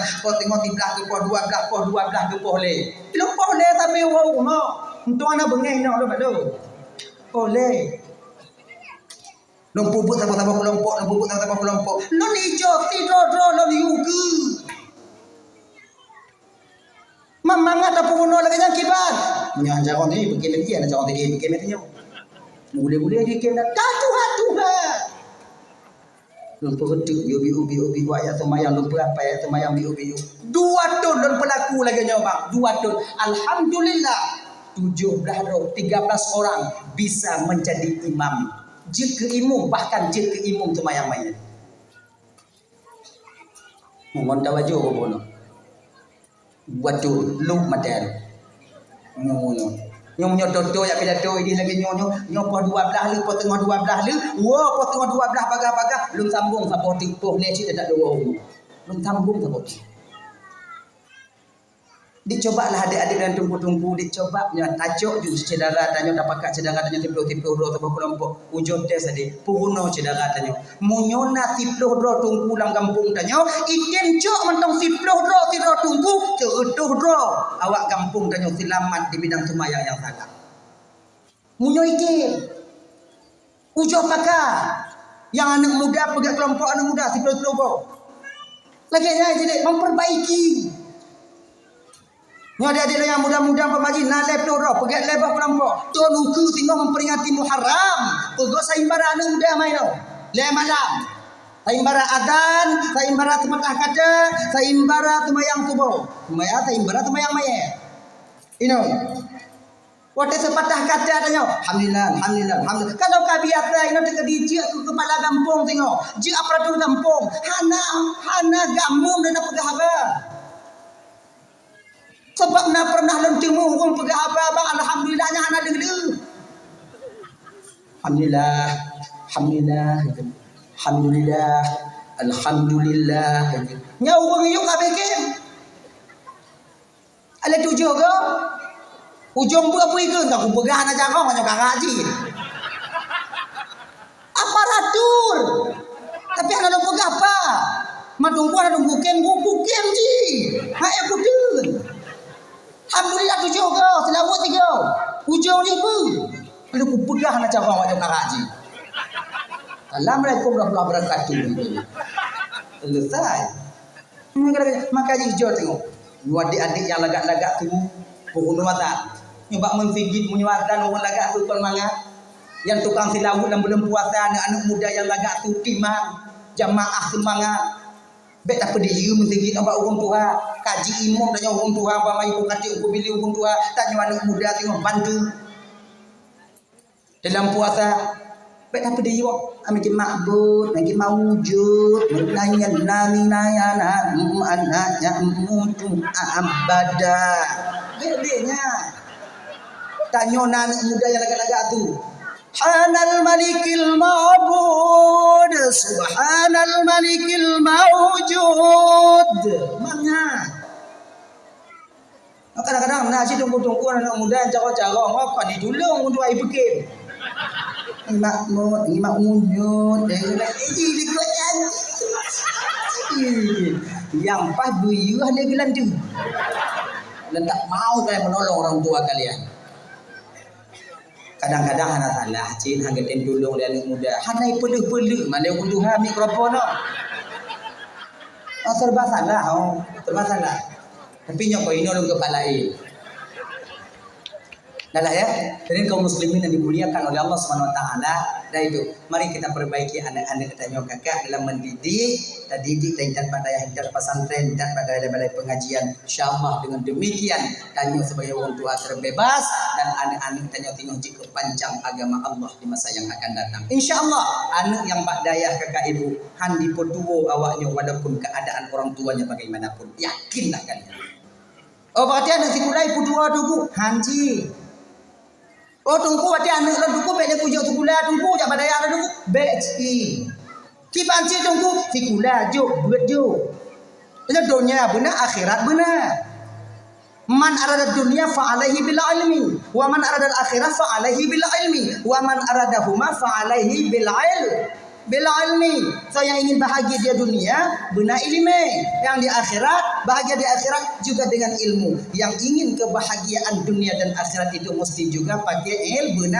ke poh 12 ke poh le lo poh le tapi wow no untuk ana bengeng no lo balo poh le lon puput tambah kelompok lon ijo tidur lon yugu mamanga ta puno lagi yang kibat nyan jangan ni begini dia nak jangan dia begini dia boleh dia kena Tuhan. Lupa ketuk ubi ayat semayang lupa apa ayat semayang ubi. 2 tahun dan pelaku lagi nyoba. 2 tahun. Alhamdulillah 13 orang bisa menjadi imam. Jika imam bahkan jika imam semayang mayat. Mohon tawaju ke bono. Buat tu lu mater. Ngono. Nyom nyododo ya pidato ini lagi nyo poh 12 lu poh tengah 12 lu poh tengah 12 baga belum sambung sampai tipuh ni cik tak dua belum sambung sampai dicobalah adik-adik dan tunggu-tunggu dicoba nya tajuk ju cedera tanya dapat cedera tanya tiplo ro sampai kelompok ujung tes adik puno cedera tanya munyona tiplo ro tunggu dalam kampung tanya iken cok mentong tiplo ro tunggu ceutuh ro awak kampung tanya selamat di bidang sembahyang yang salah munyo iken ujo pakar yang anak muda pegang kelompok anak muda tiplo lagi jadi memperbaiki. Ni adik-adik yang muda-muda pemagi nalai peloro, pegat lebah kelompok. Tuan uku tinggal memperingati Muharram. Pegok saimbara anak muda main tau. Le malam. Saimbara adan, saimbara tematah kata, saimbara temayang tubuh. Saimbara temayang mayat. Waktu sepatah kata tanya, alhamdulillah. Kalau kabiasa ini tengah dijak ke kepala kampung tengok. Jik aparatur kampung, hana gamung dan apa apa. Sebab nak pernah lentemu orang pegang apa abang alhamdulillahnya anak dengar. Alhamdulillah. Nya orang yuk abeke. Ada tujuh ke? Ujung buat apa ke? Tak ku pegang anak jangan macam ngaji. Aparatur. Tapi anak nak pegang apa? Madung pun ada bukem ji. Hai aku dun. Alhamdulillah 7 ke, selamat 3. Ujung ni pun. Lalu ku pegang nak cakap macam ngaji. Assalamualaikum warahmatullahi wabarakatuh. Selesai. Maka hijau tengok. Dua adik-adik yang lagak-lagak tu pukul mata. Nyoba mensigit menyuarkan orang lagak tu tol mangat. Yang tukang silawut dan belum puasa anak-anak muda yang lagak tu timang. Jamaah semangat. Bet tak pedih you mentegi nampak hukum Tuhan. Kaji imam tanya hukum Tuhan, apa mai ku kati ku pilih hukum Tuhan, tanya anak muda tengok bantu. Dalam puasa bet tak pedih you. Ambil makbud, lagi mawujud, nanya nani naya anaknya mutu abada. Bedanya. Tanya anak muda yang agak-agak tu. Subhanal malikil ma'bud, subhanal malikil mawjud. Mana? Kadang-kadang nak si tunggu-tunggu anak muda cara-cara ngok di dulu untuk ai fikir. Makmud, makmunyut, yang pas buyu ada gelan tu. Dan tak mau kalian menolong orang tua kalian. Kadang-kadang anak salah, cik hang keten tolong dia anak muda. Hanai peluk-peluk mana aku Tuhan mikrofon no. Serba salah, serba salah. Tapi nyok ini orang kepala Dah ya. Jadi kaum muslimin yang dimuliakan oleh Allah Subhanahu wa taala, dah itu. Mari kita perbaiki anak-anak kita nyok kakak dalam mendidik, didik dan pada yang pesantren dan pada balai pengajian. Insyaallah dengan demikian tanya sebagai orang tua terbebas dan anak-anak tanya tengok jika panjang agama Allah di masa yang akan datang. Insyaallah anak yang pak dayah kakak ibu handi poduo awaknya walaupun keadaan orang tuanya bagaimanapun. Yakinlah kalian. Oh berarti anak sikulai poduo tugu hanji. Oh tunggu ada anak lah tunggu bek aku jauh sekolah tunggu jak badaya lah tunggu bek si panci tunggu sekolah jauh buat jauh. Jadi dunia benar akhirat benar. Man arada dunia fa'alaihi bil ilmi wa man arada al akhirah fa'alaihi bil ilmi wa man aradahuma fa'alaihi bil ilmi. So yang ingin bahagia di dunia benar ilmu, yang di akhirat bahagia di akhirat juga dengan ilmu. Yang ingin kebahagiaan dunia dan akhirat itu mesti juga pakai ilmu.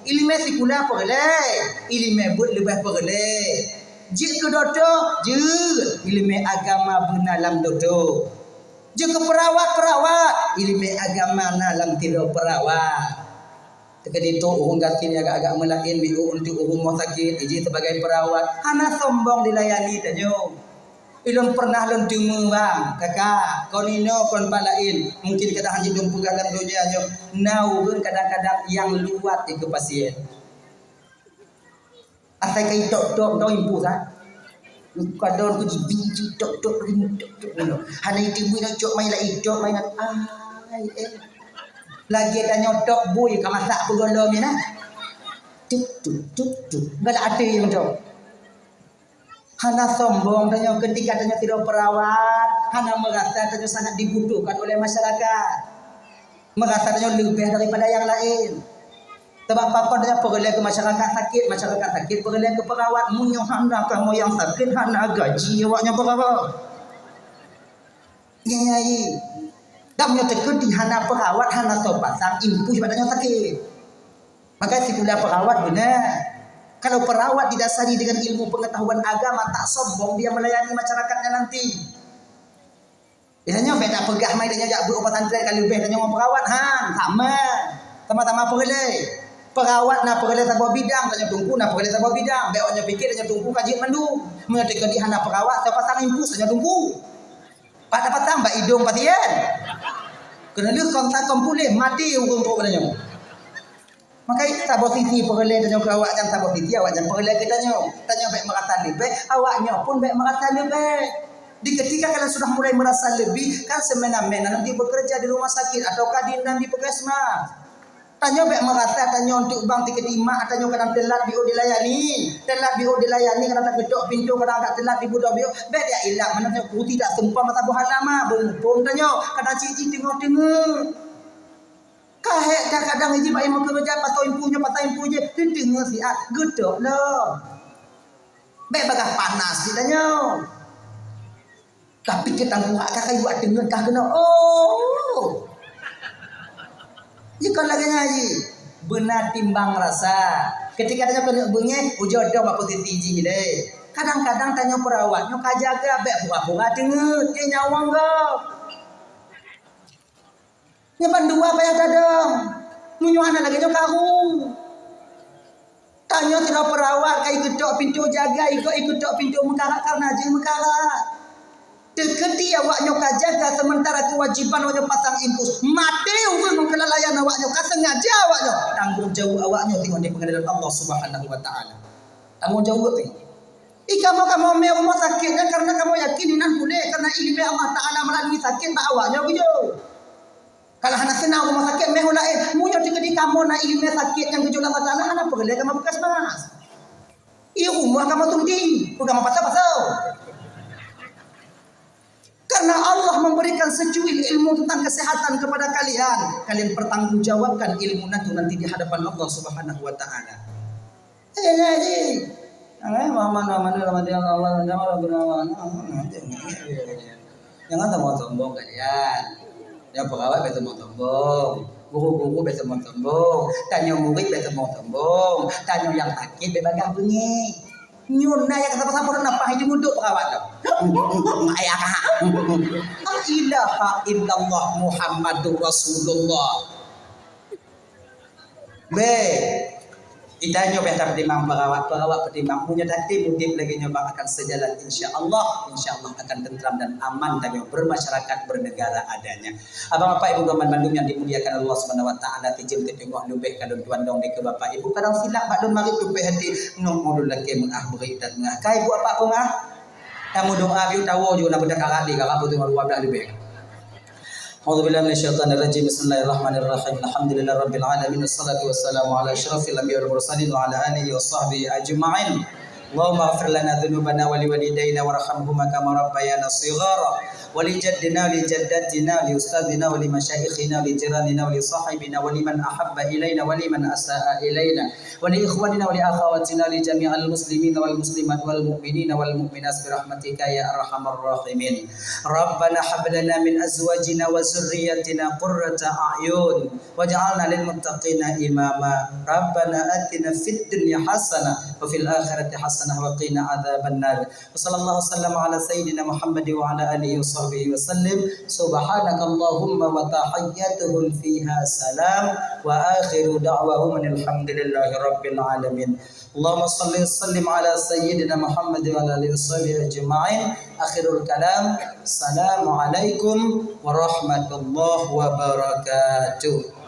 Ilmu sekolah boleh, ilmu buat lebih boleh. Jika dodo, ilmu agama benar dalam dodo. Jika perawat, ilmu agama dalam tidak perawat. Ketika itu orang gatin agak-agak melain untuk orang mau sakit iji sebagai perawat hana sombong dilayani tanyo ilun pernah lun dengar bang kakak kau nino kon palain mungkin kadang hanya dong pegangan dunia nyo naurun kadang-kadang yang luat ke pasien asai kai tok-tok kau impu sah kadon ku biji tok-tok hana itu mu nak cok mai la idok mai nak lagi ada nyotok bui ke masak pegolong ni nah. Tuk. Enggak ada yang dok. Hana sombong tanya ketika tanya tidak perawat, hana merasa tanya sangat dibutuhkan oleh masyarakat. Merasa tanya lebih daripada yang lain. Sebab apa tanya pergi ke masyarakat sakit pergi ke perawat munyo hana kamu yang sakit hana gaji awaknya berapa. Ya. Damnya terkedi hana perawat hana sobat sang impuh badannya sakit. Maka sekolah perawat benar. Kalau perawat didasari dengan ilmu pengetahuan agama tak sombong dia melayani masyarakatnya nanti. Biasanya beda pegah mai dia jak buat pesantren kalau lebih tanya perawat sama-sama pergi. Perawat nak pergi sebuah bidang tanya tunggu nak pergi sebuah bidang. Beoknya fikir tanya tunggu kaji mandu. Menyatakan di hana perawat siapa sang impuh tanya tunggu. Pak dapat tambah hidung pasien. Kena lu kontak kompulih mati urung tu katanya. Maka sabar siti perle tanya ke awak jangan sabar siti awak jangan perle kita tanya baik merasa lebih awaknya pun baik merasa lebih. Di ketika kalian sudah mulai merasa lebih kan semena-mena nanti bekerja di rumah sakit ataukah di puskesmas. Tanya baik merasa tanya untuk bang tiket imah tanya kadang telat bio dilayani kadang tak ketok pintu kadang tak telat dibudak bio baik ya ilah mana aku tidak sempat mata buah lama bung tanya kadang cici tengok kahek kadang hiji baik mau kerja patau impunya tengok si gedok lah baik bagah panas ditanya tapi kita buat kakak buat dengan kah kena jika lagi ngaji benar timbang rasa ketika tanya kena bengeh ujodoh apa posisi deh kadang-kadang tanya perawatnya kajaga baik pura-pura dengar dia nyawang kau nyepan dua apa yang kadang munyuhana lagi nyo karu Tanya tidak perawat kai ketok pintu jaga ikut ketok pintu mekarat karena je mekarat. Deketi awaknya kajaga sementara kewajiban awaknya pasang impus. Mati uful mengkelalayan awaknya kasengaja awaknya. Tanggung jawab awaknya tengok di pengadilan Allah Subhanahu wa taala. Tanggung jawab tengok. Kamu mai rumah sakit dan karena kamu yakin nan boleh karena ilmu Allah taala melalui sakit pak awaknya begitu. Kalau hana senang rumah sakit meh lain, munyo di kamu na ilmu sakit yang kejual Allah taala hana perlu kamu bekas mas. Iya rumah kamu tungti, kamu pasal-pasal. Karena Allah memberikan secuil ilmu tentang kesehatan kepada kalian. Kalian pertanggungjawabkan ilmu nanti di hadapan Allah Subhanahu wa taala. Jangan mau sombong kalian. Yang perawat betul mau sombong. Guru-guru betul mau sombong. Tanya murid betul mau sombong. Tanya yang sakit bebagang bunyi. Nyuna yang kata-kata kenapa itu muduk perawat dah. Ayah kah? La ilaha illallah Muhammadur Rasulullah. Itanya betar pertimbang perawat pertimbang punya hati mudip lagi nyoba akan sejalan insyaallah akan tentram dan aman dan bermasyarakat bernegara adanya. Abang bapak ibu gaman Bandung yang dimuliakan Allah Subhanahu wa taala tijim tengok lubeh kadon tuan dong di ke bapak ibu kadang silap bak don mari tu hati nok modul lagi mengah beri dan mengah kai buat apa pengah kamu doa biu tahu juga nak budak karadi kakak putu malu abdak lebih. A'udzubillahi minasyaitonir rajim. Bismillahirrahmanirrahim. Alhamdulillahirabbil alamin wassalatu wassalamu ala asyrafil anbiya'i wal mursalin wa ala alihi washabbihi ajma'in. Allahumma ighfir lana dzunubana wa liwalidayna warhamhuma kama rabbayana shighara wa li jaddina li jaddatina li ustadzina wa li masyayikhina li jiranina wa li sahibina wa liman ahabba ilaina wa liman asaa ilaina wa li ikhwanina wa li akhawatina li jami'al muslimin wal muslimat wal mu'minina wal mu'minat bi rahmatika ya arhamar rahimin. Rabbana hab lana min azwajina wa zurriyyatina qurrata a'yun waj'alna lil muttaqina imama. Rabbana atina fid dunya hasanah wa fil akhirati hasanah wa qina adzabannar. Wa sallallahu wasallam ala sayyidina Muhammad wa ala alihi wa sahbihi wa sallim. Subhanakallahumma wa tahiyyatuhum fiha salam wa akhiru da'wahum alhamdulillahi rabbil alamin. Allahumma salli wa sallim ala sayyidina Muhammad wa ala alihi wa sahbihi ajma'in. Akhirul kalam. Assalamualaikum warahmatullahi wabarakatuh.